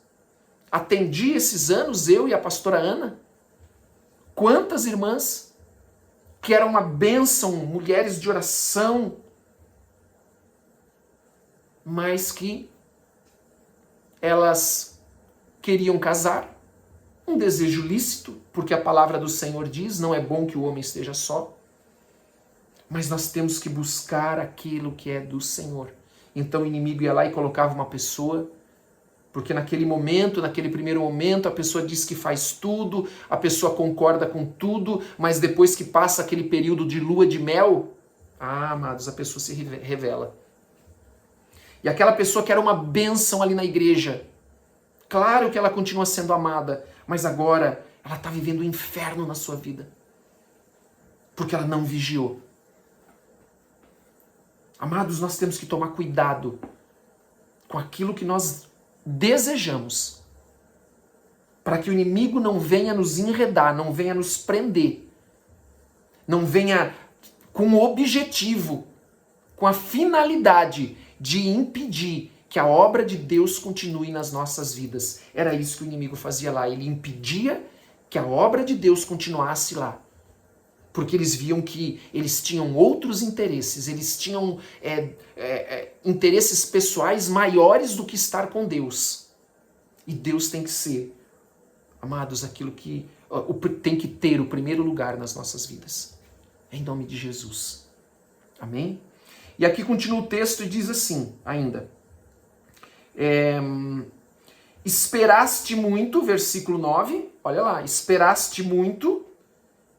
atendi esses anos, eu e a pastora Ana. Quantas irmãs que eram uma bênção, mulheres de oração, mas que elas queriam casar, um desejo lícito, porque a palavra do Senhor diz, não é bom que o homem esteja só, mas nós temos que buscar aquilo que é do Senhor. Então o inimigo ia lá e colocava uma pessoa, porque naquele momento, naquele primeiro momento, a pessoa diz que faz tudo, a pessoa concorda com tudo, mas depois que passa aquele período de lua de mel, amados, a pessoa se revela. E aquela pessoa que era uma bênção ali na igreja, claro que ela continua sendo amada, mas agora ela está vivendo um inferno na sua vida. Porque ela não vigiou. Amados, nós temos que tomar cuidado com aquilo que nós desejamos, para que o inimigo não venha nos enredar, não venha nos prender, não venha com o objetivo, com a finalidade de impedir que a obra de Deus continue nas nossas vidas. Era isso que o inimigo fazia lá. Ele impedia que a obra de Deus continuasse lá. Porque eles viam que eles tinham outros interesses, eles tinham interesses pessoais maiores do que estar com Deus. E Deus tem que ser, amados, aquilo que tem que ter o primeiro lugar nas nossas vidas. Em nome de Jesus. Amém? E aqui continua o texto e diz assim ainda. Esperaste muito, versículo 9, olha lá, esperaste muito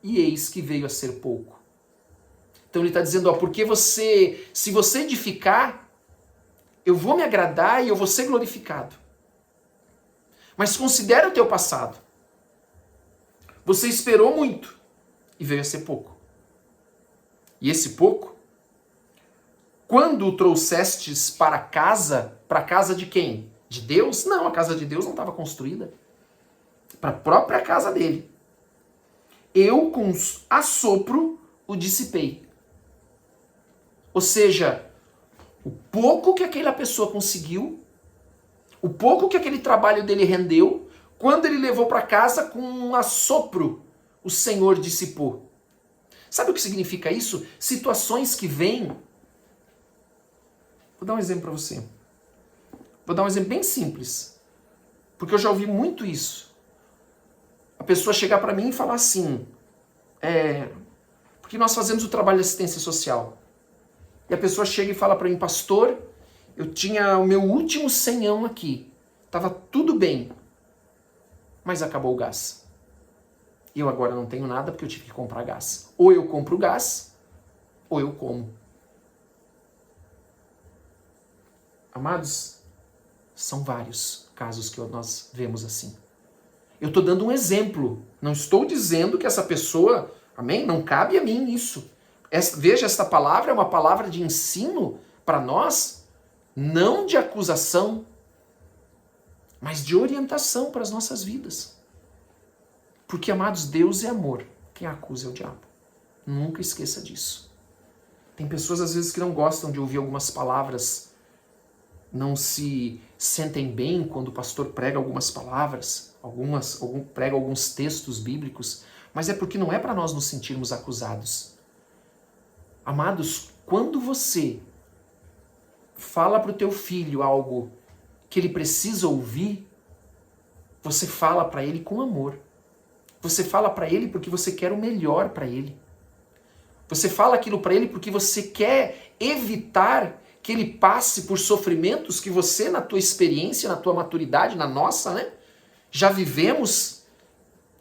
e eis que veio a ser pouco. Então ele está dizendo, ó, porque se você edificar, eu vou me agradar e eu vou ser glorificado. Mas considera o teu passado. Você esperou muito e veio a ser pouco. E esse pouco, quando o trouxestes para a casa de quem? De Deus? Não, a casa de Deus não estava construída. Para a própria casa dele. Eu com assopro o dissipei. Ou seja, o pouco que aquela pessoa conseguiu, o pouco que aquele trabalho dele rendeu, quando ele levou para casa com um assopro, o Senhor dissipou. Sabe o que significa isso? Situações que vêm. Vou dar um exemplo para você. Vou dar um exemplo bem simples. Porque eu já ouvi muito isso. A pessoa chegar para mim e falar assim, porque nós fazemos o trabalho de assistência social. E a pessoa chega e fala para mim, pastor, eu tinha o meu último senhão aqui. Estava tudo bem. Mas acabou o gás. E eu agora não tenho nada porque eu tive que comprar gás. Ou eu compro gás, ou eu como. Amados, são vários casos que nós vemos assim. Eu estou dando um exemplo. Não estou dizendo que essa pessoa, amém? Não cabe a mim isso. Veja, esta palavra é uma palavra de ensino para nós, não de acusação, mas de orientação para as nossas vidas. Porque, amados, Deus é amor. Quem acusa é o diabo. Nunca esqueça disso. Tem pessoas, às vezes, que não gostam de ouvir algumas palavras, não se sentem bem quando o pastor prega algumas palavras, prega alguns textos bíblicos, mas é porque não é para nós nos sentirmos acusados. Amados, quando você fala para o teu filho algo que ele precisa ouvir, você fala para ele com amor. Você fala para ele porque você quer o melhor para ele. Você fala aquilo para ele porque você quer evitar que ele passe por sofrimentos que você, na tua experiência, na tua maturidade, na nossa, né, já vivemos.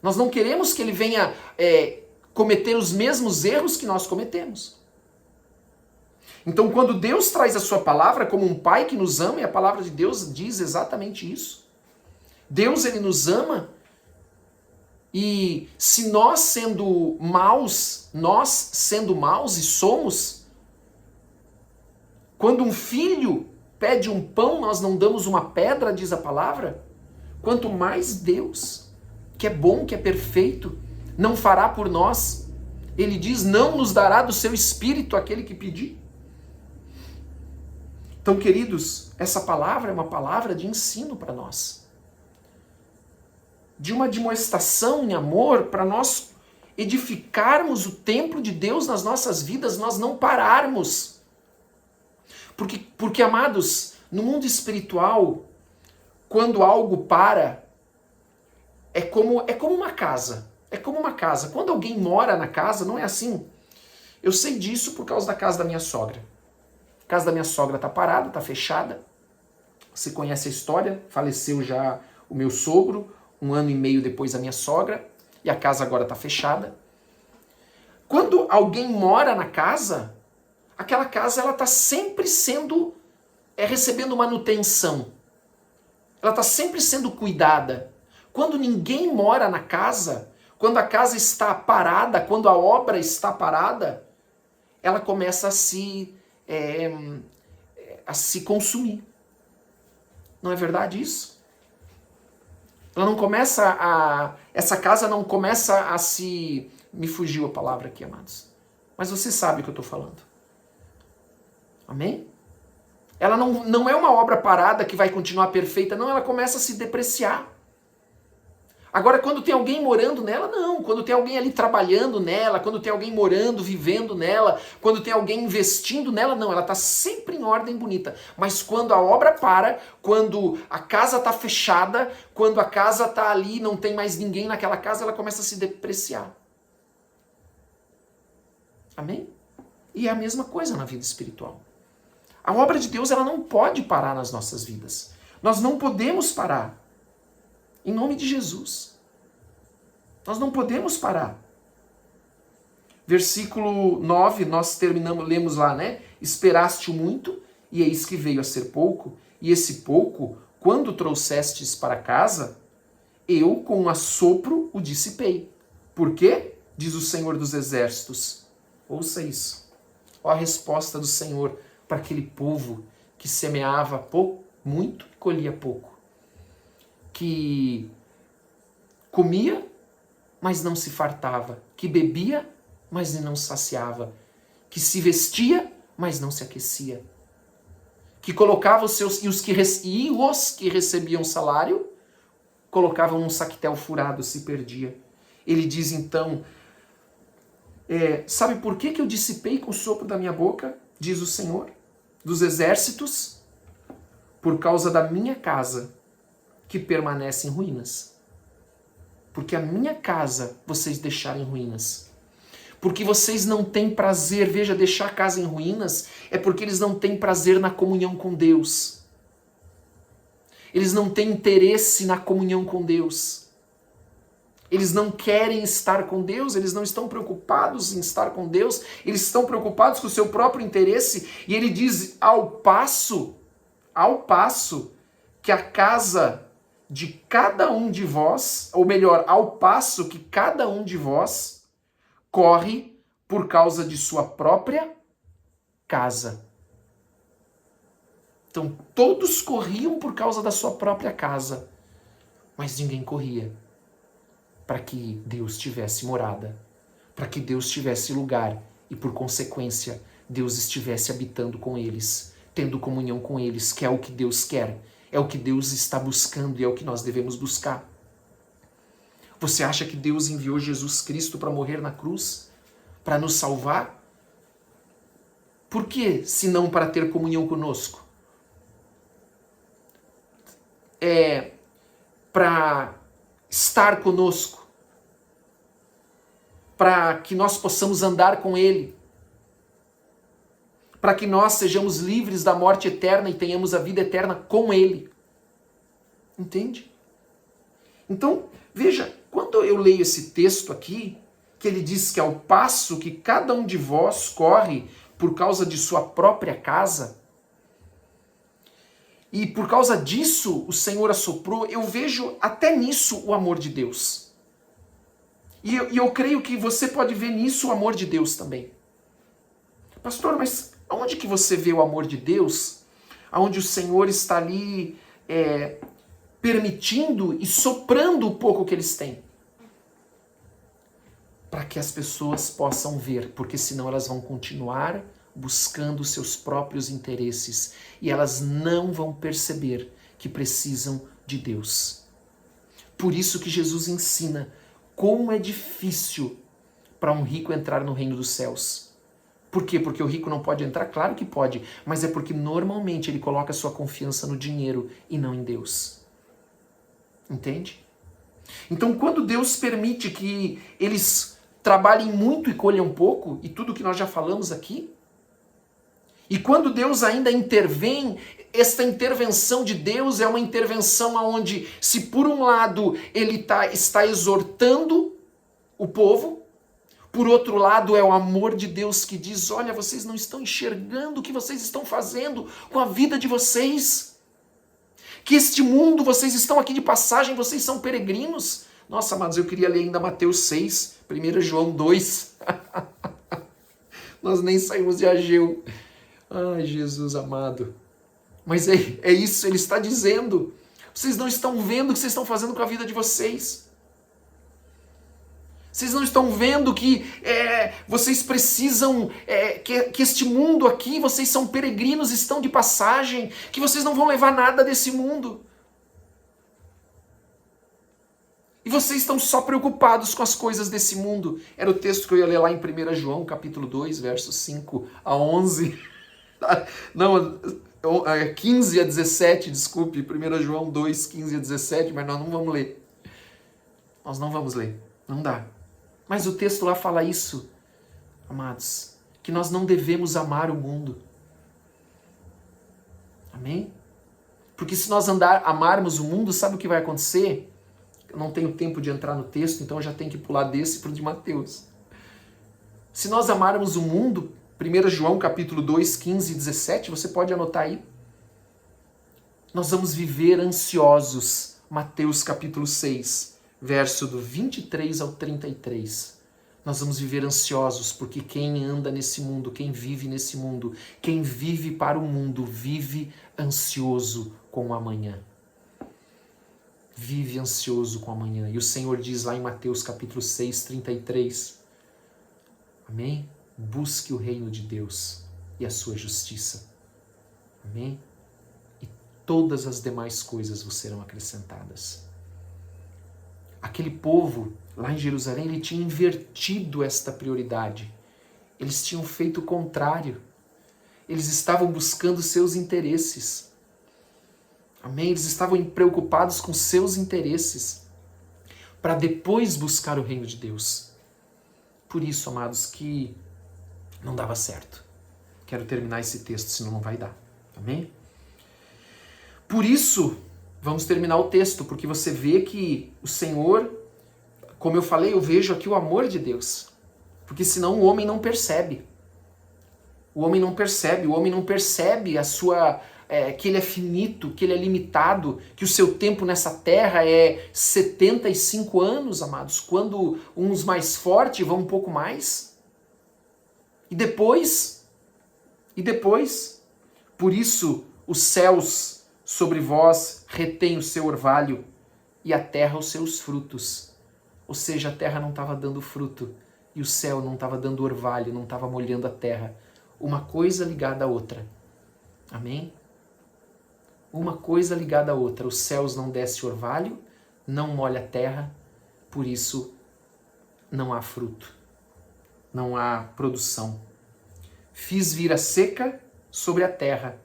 Nós não queremos que ele venha cometer os mesmos erros que nós cometemos. Então, quando Deus traz a sua palavra como um pai que nos ama, e a palavra de Deus diz exatamente isso. Deus, ele nos ama, e se nós sendo maus e somos, quando um filho pede um pão, nós não damos uma pedra, diz a palavra, quanto mais Deus, que é bom, que é perfeito, não fará por nós. Ele diz, não nos dará do seu espírito aquele que pedir. Então, queridos, essa palavra é uma palavra de ensino para nós. De uma demonstração em amor para nós edificarmos o templo de Deus nas nossas vidas, nós não pararmos. Porque, amados, no mundo espiritual, quando algo para, é como uma casa. É como uma casa. Quando alguém mora na casa, não é assim. Eu sei disso por causa da casa da minha sogra. A casa da minha sogra está parada, está fechada. Você conhece a história, faleceu já o meu sogro, 1 ano e meio depois da minha sogra, e a casa agora está fechada. Quando alguém mora na casa, aquela casa ela está sempre recebendo manutenção. Ela está sempre sendo cuidada. Quando ninguém mora na casa, quando a casa está parada, quando a obra está parada, ela começa a se consumir. Não é verdade isso? Ela não começa essa casa não começa a se... Me fugiu a palavra aqui, amados. Mas você sabe o que eu estou falando. Amém? Ela não é uma obra parada que vai continuar perfeita, não, ela começa a se depreciar. Agora, quando tem alguém morando nela, não. Quando tem alguém ali trabalhando nela, quando tem alguém morando, vivendo nela, quando tem alguém investindo nela, não. Ela está sempre em ordem bonita. Mas quando a obra para, quando a casa está fechada, quando a casa está ali, não tem mais ninguém naquela casa, ela começa a se depreciar. Amém? E é a mesma coisa na vida espiritual. A obra de Deus, ela não pode parar nas nossas vidas. Nós não podemos parar. Em nome de Jesus. Nós não podemos parar. Versículo 9, nós lemos lá, né? Esperaste muito, e eis que veio a ser pouco, e esse pouco, quando trouxestes para casa, eu com um assopro o dissipei. Por quê? Diz o Senhor dos Exércitos. Ouça isso. Olha a resposta do Senhor para aquele povo que semeava pouco, muito e colhia pouco. Que comia, mas não se fartava. Que bebia, mas não saciava. Que se vestia, mas não se aquecia. Que colocava os seus... E os que recebiam salário, colocavam num saquetel furado, se perdia. Ele diz então... sabe por que eu dissipei com o sopro da minha boca? Diz o Senhor dos Exércitos. Por causa da minha casa, que permanece em ruínas. Porque a minha casa vocês deixaram em ruínas. Porque vocês não têm prazer, veja, deixar a casa em ruínas é porque eles não têm prazer na comunhão com Deus. Eles não têm interesse na comunhão com Deus. Eles não querem estar com Deus, eles não estão preocupados em estar com Deus, eles estão preocupados com o seu próprio interesse. E ele diz, ao passo que a casa de cada um de vós, ou melhor, ao passo que cada um de vós corre por causa de sua própria casa. Então todos corriam por causa da sua própria casa, mas ninguém corria para que Deus tivesse morada, para que Deus tivesse lugar e, por consequência, Deus estivesse habitando com eles, tendo comunhão com eles, que é o que Deus quer, é o que Deus está buscando e é o que nós devemos buscar. Você acha que Deus enviou Jesus Cristo para morrer na cruz? Para nos salvar? Por que, se não para ter comunhão conosco? Para estar conosco, para que nós possamos andar com Ele, para que nós sejamos livres da morte eterna e tenhamos a vida eterna com Ele. Entende? Então, veja, quando eu leio esse texto aqui, que ele diz que ao passo que cada um de vós corre por causa de sua própria casa, e por causa disso o Senhor assoprou, eu vejo até nisso o amor de Deus. E eu creio que você pode ver nisso o amor de Deus também. Pastor, mas aonde que você vê o amor de Deus? Aonde o Senhor está ali permitindo e soprando o pouco que eles têm? Para que as pessoas possam ver, porque senão elas vão continuar buscando seus próprios interesses e elas não vão perceber que precisam de Deus. Por isso que Jesus ensina como é difícil para um rico entrar no reino dos céus. Por quê? Porque o rico não pode entrar? Claro que pode, mas é porque normalmente ele coloca sua confiança no dinheiro e não em Deus. Entende? Então, quando Deus permite que eles trabalhem muito e colham pouco, e tudo que nós já falamos aqui, e quando Deus ainda intervém, esta intervenção de Deus é uma intervenção onde, se por um lado ele está exortando o povo, por outro lado é o amor de Deus que diz, olha, vocês não estão enxergando o que vocês estão fazendo com a vida de vocês. Que este mundo, vocês estão aqui de passagem, vocês são peregrinos. Nossa, amados, eu queria ler ainda Mateus 6, 1 João 2. Nós nem saímos de Ageu. Ai, Jesus amado. Mas é isso, ele está dizendo. Vocês não estão vendo o que vocês estão fazendo com a vida de vocês. Vocês não estão vendo que vocês precisam, que este mundo aqui, vocês são peregrinos, estão de passagem, que vocês não vão levar nada desse mundo. E vocês estão só preocupados com as coisas desse mundo. Era o texto que eu ia ler lá em 1 João, capítulo 2, versos 5 a 11. Não, 15 a 17, desculpe, 1 João 2, 15 a 17, mas nós não vamos ler. Nós não vamos ler, não dá. Mas o texto lá fala isso, amados, que nós não devemos amar o mundo. Amém? Porque se nós amarmos o mundo, sabe o que vai acontecer? Eu não tenho tempo de entrar no texto, então eu já tenho que pular desse para o de Mateus. Se nós amarmos o mundo, 1 João capítulo 2, 15 e 17, você pode anotar aí. Nós vamos viver ansiosos. Mateus capítulo 6, verso do 23 ao 33. Nós vamos viver ansiosos, porque quem anda nesse mundo, quem vive nesse mundo, quem vive para o mundo, vive ansioso com o amanhã. Vive ansioso com o amanhã. E o Senhor diz lá em Mateus capítulo 6, 33. Amém? Busque o reino de Deus e a sua justiça. Amém? E todas as demais coisas vos serão acrescentadas. Aquele povo lá em Jerusalém, ele tinha invertido esta prioridade. Eles tinham feito o contrário. Eles estavam buscando seus interesses. Amém? Eles estavam preocupados com seus interesses para depois buscar o reino de Deus. Por isso, amados, que não dava certo. Quero terminar esse texto, senão não vai dar. Amém? Por isso, vamos terminar o texto, porque você vê que o Senhor, como eu falei, eu vejo aqui o amor de Deus. Porque senão o homem não percebe. O homem não percebe a sua... que ele é finito, que ele é limitado, que o seu tempo nessa terra é 75 anos, amados, quando uns mais fortes vão um pouco mais. E depois, por isso os céus sobre vós retêm o seu orvalho e a terra os seus frutos. Ou seja, a terra não estava dando fruto e o céu não estava dando orvalho, não estava molhando a terra. Uma coisa ligada à outra. Amém? Uma coisa ligada à outra. Os céus não descem orvalho, não molha a terra, por isso não há fruto, não há produção. Fiz vir a seca sobre a terra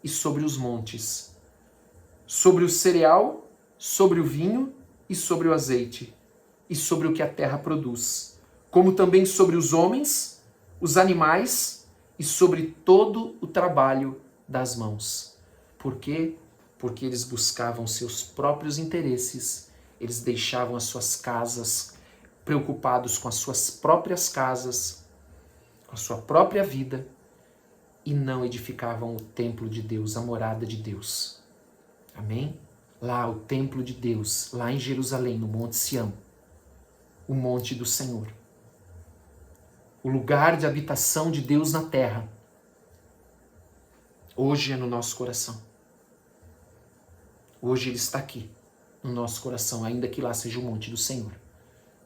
e sobre os montes, sobre o cereal, sobre o vinho e sobre o azeite, e sobre o que a terra produz, como também sobre os homens, os animais e sobre todo o trabalho das mãos. Por quê? Porque eles buscavam seus próprios interesses, eles deixavam as suas casas, preocupados com as suas próprias casas, com a sua própria vida, e não edificavam o templo de Deus, a morada de Deus. Amém? Lá, o templo de Deus, lá em Jerusalém, no Monte Sião, o monte do Senhor. O lugar de habitação de Deus na terra. Hoje é no nosso coração. Hoje Ele está aqui, no nosso coração, ainda que lá seja o monte do Senhor.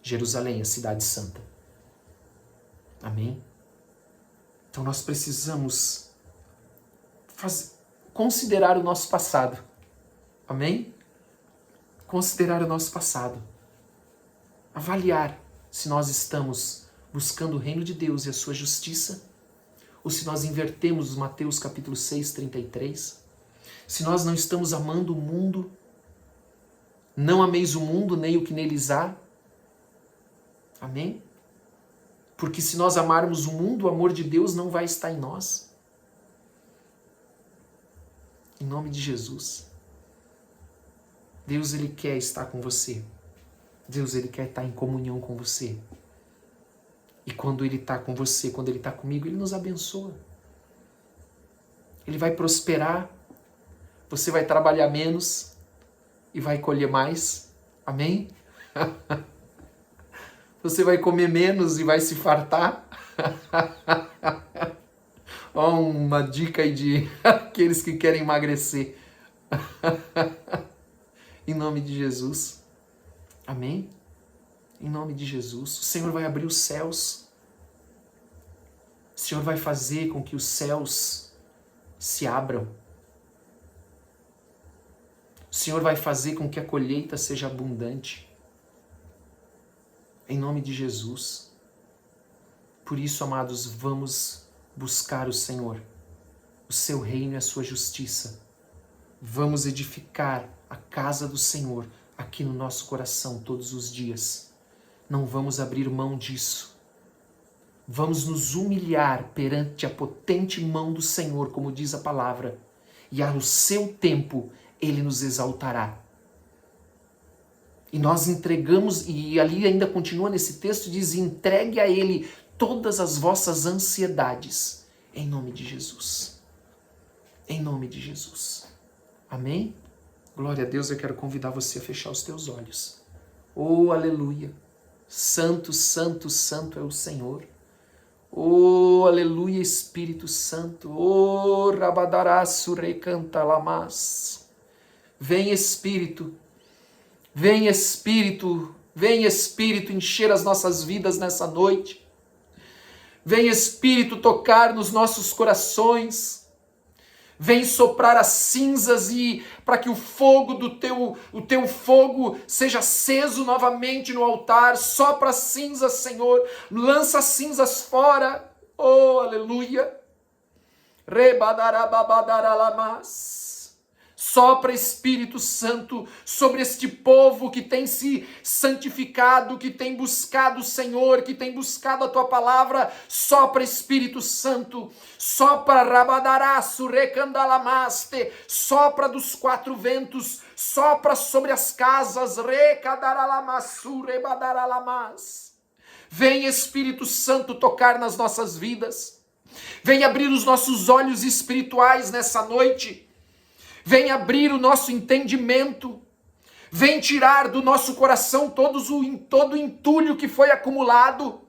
Jerusalém, a cidade santa. Amém? Então nós precisamos considerar o nosso passado. Amém? Considerar o nosso passado. Avaliar se nós estamos buscando o reino de Deus e a sua justiça, ou se nós invertemos Mateus capítulo 6, 33, se nós não estamos amando o mundo, não ameis o mundo nem o que neles há. Amém? Porque se nós amarmos o mundo, o amor de Deus não vai estar em nós. Em nome de Jesus. Deus, Ele quer estar com você. Deus, Ele quer estar em comunhão com você. E quando Ele está com você, quando Ele está comigo, Ele nos abençoa. Ele vai prosperar. Você vai trabalhar menos e vai colher mais. Amém? Você vai comer menos e vai se fartar. Ó, uma dica aí de aqueles que querem emagrecer. Em nome de Jesus. Amém? Em nome de Jesus. O Senhor vai abrir os céus. O Senhor vai fazer com que os céus se abram. O Senhor vai fazer com que a colheita seja abundante. Em nome de Jesus. Por isso, amados, vamos buscar o Senhor, o seu reino e a sua justiça. Vamos edificar a casa do Senhor aqui no nosso coração todos os dias. Não vamos abrir mão disso. Vamos nos humilhar perante a potente mão do Senhor, como diz a palavra, e ao seu tempo ele nos exaltará. E nós entregamos, e ali ainda continua nesse texto, diz: entregue a ele todas as vossas ansiedades, em nome de Jesus. Em nome de Jesus. Amém? Glória a Deus, eu quero convidar você a fechar os teus olhos. Oh, aleluia. Santo, santo, santo é o Senhor. Oh, aleluia, Espírito Santo. Oh, rabadarassu recantalamas. Vem, Espírito. Vem, Espírito. Vem, Espírito, encher as nossas vidas nessa noite. Vem, Espírito, tocar nos nossos corações. Vem soprar as cinzas e para que o fogo do teu fogo seja aceso novamente no altar. Sopra as cinzas, Senhor. Lança as cinzas fora. Oh, aleluia. Rebadarababadaramas. Sopra, Espírito Santo, sobre este povo que tem se santificado, que tem buscado o Senhor, que tem buscado a Tua palavra. Sopra, Espírito Santo. Sopra, Rabadaraço, Recandalamaste. Sopra dos quatro ventos. Sopra sobre as casas. Recadaralamassu, Rebadaralamas. Vem, Espírito Santo, tocar nas nossas vidas. Vem abrir os nossos olhos espirituais nessa noite. Vem abrir o nosso entendimento, vem tirar do nosso coração todo o entulho que foi acumulado,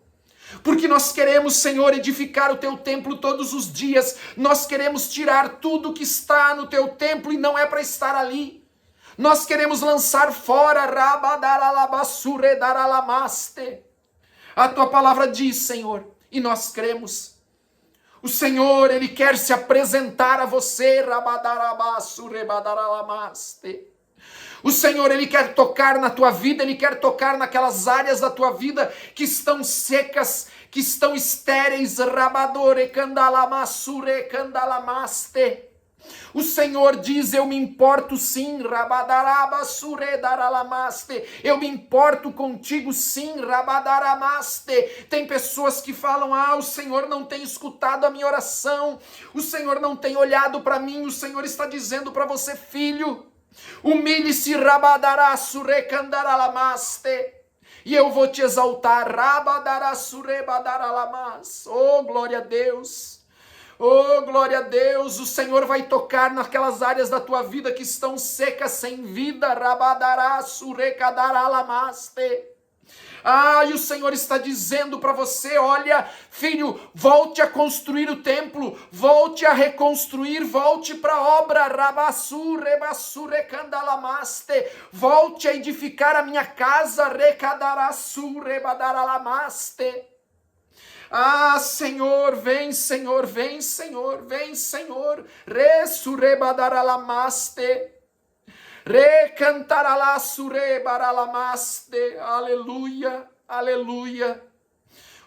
porque nós queremos, Senhor, edificar o Teu templo todos os dias, nós queremos tirar tudo que está no Teu templo e não é para estar ali, nós queremos lançar fora, a Tua palavra diz, Senhor, e nós cremos. O Senhor, Ele quer se apresentar a você. O Senhor, Ele quer tocar na tua vida, Ele quer tocar naquelas áreas da tua vida que estão secas, que estão estéreis. O Senhor diz: eu me importo sim, eu me importo contigo sim, Tem pessoas que falam: o Senhor não tem escutado a minha oração, o Senhor não tem olhado para mim. O Senhor está dizendo para você: filho, humilhe-se, e eu vou te exaltar. Oh, glória a Deus. Oh, glória a Deus, o Senhor vai tocar naquelas áreas da tua vida que estão secas, sem vida. E o Senhor está dizendo para você: olha, filho, volte a construir o templo, volte a reconstruir, volte para a obra. Volte a edificar a minha casa. Senhor, vem, Senhor, vem, Senhor, vem, Senhor. Aleluia, aleluia.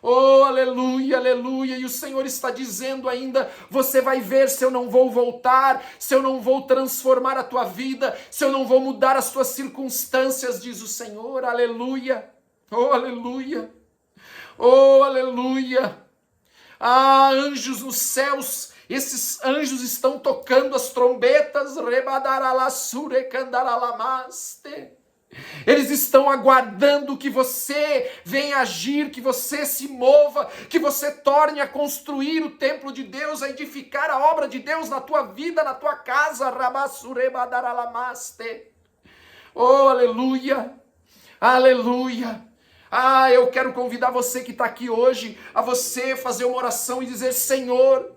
Oh, aleluia, aleluia. E o Senhor está dizendo ainda: você vai ver se eu não vou voltar, se eu não vou transformar a tua vida, se eu não vou mudar as tuas circunstâncias, diz o Senhor. Aleluia, oh, aleluia. Oh, aleluia! Anjos nos céus, esses anjos estão tocando as trombetas. Eles estão aguardando que você venha agir, que você se mova, que você torne a construir o templo de Deus, a edificar a obra de Deus na tua vida, na tua casa. Oh, aleluia! Aleluia! Eu quero convidar você que está aqui hoje a você fazer uma oração e dizer: Senhor,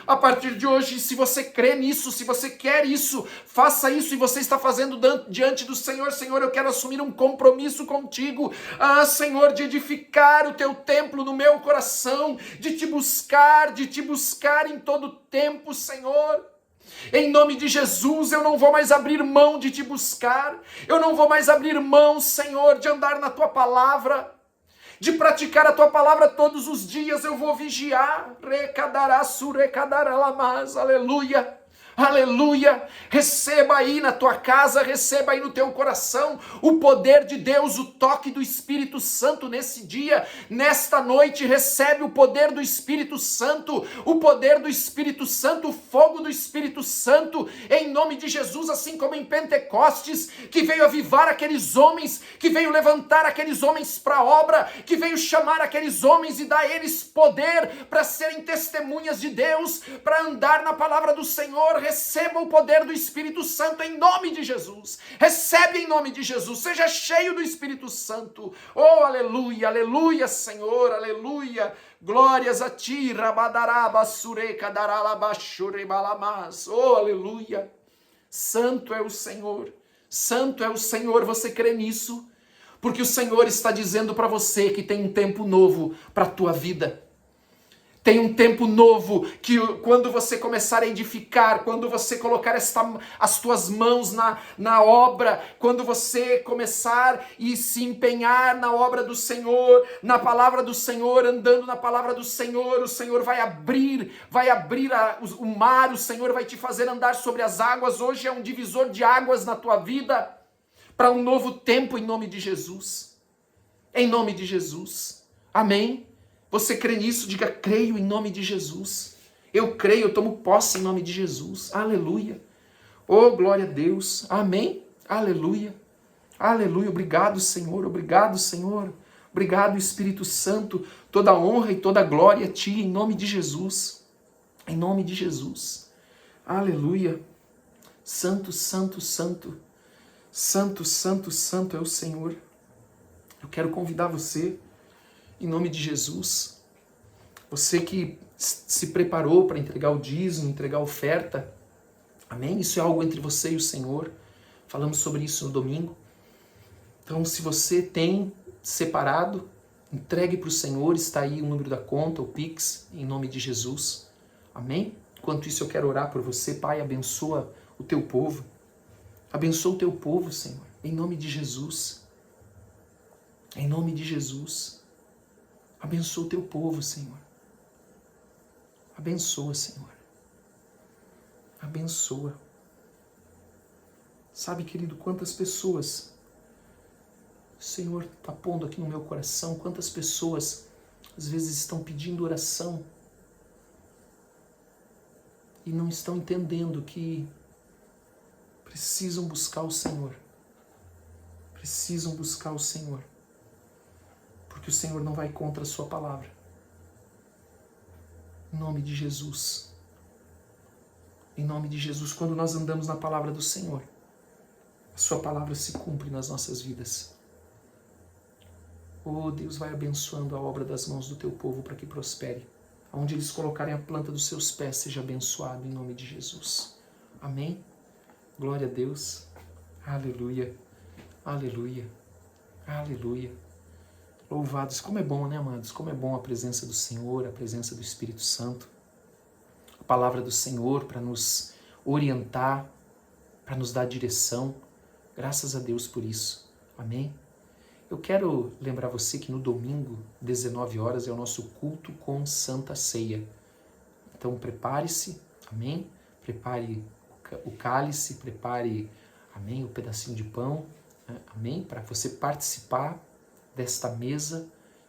a partir de hoje, se você crê nisso, se você quer isso, faça isso. E você está fazendo diante do Senhor: Senhor, eu quero assumir um compromisso contigo, Senhor, de edificar o teu templo no meu coração, de te buscar em todo tempo, Senhor. Em nome de Jesus, eu não vou mais abrir mão de te buscar, eu não vou mais abrir mão, Senhor, de andar na tua palavra, de praticar a tua palavra todos os dias. Eu vou vigiar, aleluia. Aleluia! Receba aí na tua casa, receba aí no teu coração o poder de Deus, o toque do Espírito Santo nesse dia, nesta noite. Recebe o poder do Espírito Santo, o poder do Espírito Santo, o fogo do Espírito Santo, em nome de Jesus, assim como em Pentecostes, que veio avivar aqueles homens, que veio levantar aqueles homens para a obra, que veio chamar aqueles homens e dar a eles poder para serem testemunhas de Deus, para andar na palavra do Senhor. Receba o poder do Espírito Santo em nome de Jesus. Recebe em nome de Jesus. Seja cheio do Espírito Santo. Oh, aleluia, aleluia, Senhor, aleluia. Glórias a ti, rabadaraba, sureca, daralabashurebalamas. Oh, aleluia. Santo é o Senhor. Santo é o Senhor. Você crê nisso? Porque o Senhor está dizendo para você que tem um tempo novo para a tua vida. Tem um tempo novo que quando você começar a edificar, quando você colocar as tuas mãos na obra, quando você começar e se empenhar na obra do Senhor, na palavra do Senhor, andando na palavra do Senhor, o Senhor vai abrir o mar, o Senhor vai te fazer andar sobre as águas. Hoje é um divisor de águas na tua vida, para um novo tempo em nome de Jesus. Em nome de Jesus. Amém? Você crê nisso? Diga, creio em nome de Jesus. Eu creio, eu tomo posse em nome de Jesus. Aleluia. Oh, glória a Deus. Amém. Aleluia. Aleluia. Obrigado, Senhor. Obrigado, Senhor. Obrigado, Espírito Santo. Toda honra e toda glória a ti, em nome de Jesus. Em nome de Jesus. Aleluia. Santo, santo, santo. Santo, santo, santo é o Senhor. Eu quero convidar você, em nome de Jesus, você que se preparou para entregar o dízimo, entregar a oferta, amém? Isso é algo entre você e o Senhor, falamos sobre isso no domingo. Então, se você tem separado, entregue para o Senhor, está aí o número da conta, o Pix, em nome de Jesus, amém? Enquanto isso eu quero orar por você. Pai, abençoa o teu povo, abençoa o teu povo, Senhor, em nome de Jesus, em nome de Jesus. Abençoa o teu povo, Senhor. Abençoa, Senhor. Abençoa. Sabe, querido, quantas pessoas o Senhor está pondo aqui no meu coração, quantas pessoas às vezes estão pedindo oração e não estão entendendo que precisam buscar o Senhor. Precisam buscar o Senhor. Porque o Senhor não vai contra a sua palavra. Em nome de Jesus. Em nome de Jesus, quando nós andamos na palavra do Senhor, a sua palavra se cumpre nas nossas vidas. Oh, Deus vai abençoando a obra das mãos do teu povo para que prospere. Onde eles colocarem a planta dos seus pés, seja abençoado em nome de Jesus. Amém? Glória a Deus. Aleluia. Aleluia. Aleluia. Louvados, como é bom, né, amados? Como é bom a presença do Senhor, a presença do Espírito Santo, a palavra do Senhor para nos orientar, para nos dar direção. Graças a Deus por isso. Amém? Eu quero lembrar você que no domingo, 19 horas, é o nosso culto com Santa Ceia. Então prepare-se, amém? Prepare o cálice, prepare, amém, o pedacinho de pão, amém? Para você participar desta mesa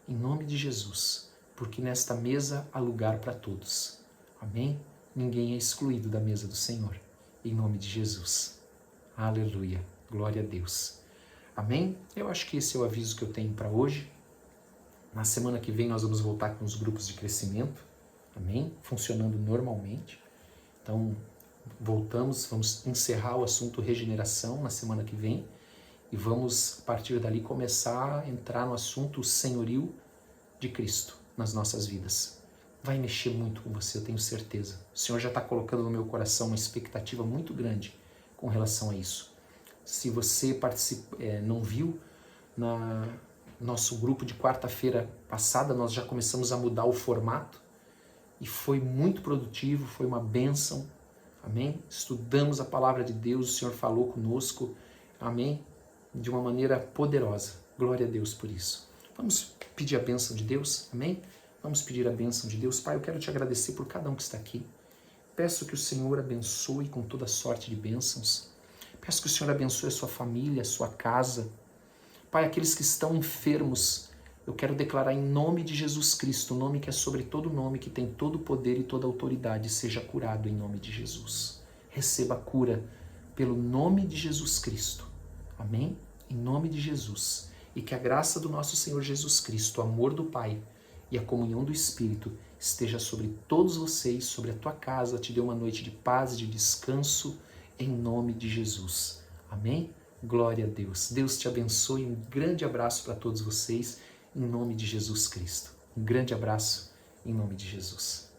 em nome de Jesus, porque nesta mesa há lugar para todos, amém? Ninguém é excluído da mesa do Senhor, em nome de Jesus, aleluia, glória a Deus, amém? Eu acho que esse é o aviso que eu tenho para hoje. Na semana que vem nós vamos voltar com os grupos de crescimento, amém? Funcionando normalmente, então voltamos, vamos encerrar o assunto regeneração na semana que vem, e vamos, a partir dali, começar a entrar no assunto senhorio de Cristo nas nossas vidas. Vai mexer muito com você, eu tenho certeza. O Senhor já está colocando no meu coração uma expectativa muito grande com relação a isso. Se você não viu, na nosso grupo de quarta-feira passada, nós já começamos a mudar o formato e foi muito produtivo, foi uma bênção. Amém? Estudamos a palavra de Deus, o Senhor falou conosco. Amém? De uma maneira poderosa. Glória a Deus por isso. Vamos pedir a bênção de Deus, amém? Vamos pedir a bênção de Deus. Pai, eu quero te agradecer por cada um que está aqui. Peço que o Senhor abençoe com toda sorte de bênçãos. Peço que o Senhor abençoe a sua família, a sua casa. Pai, aqueles que estão enfermos, eu quero declarar em nome de Jesus Cristo, o nome que é sobre todo nome, que tem todo o poder e toda a autoridade, seja curado em nome de Jesus. Receba a cura pelo nome de Jesus Cristo. Amém? Em nome de Jesus. E que a graça do nosso Senhor Jesus Cristo, o amor do Pai e a comunhão do Espírito esteja sobre todos vocês, sobre a tua casa, te dê uma noite de paz e de descanso, em nome de Jesus. Amém? Glória a Deus. Deus te abençoe. Um grande abraço para todos vocês, em nome de Jesus Cristo. Um grande abraço, em nome de Jesus.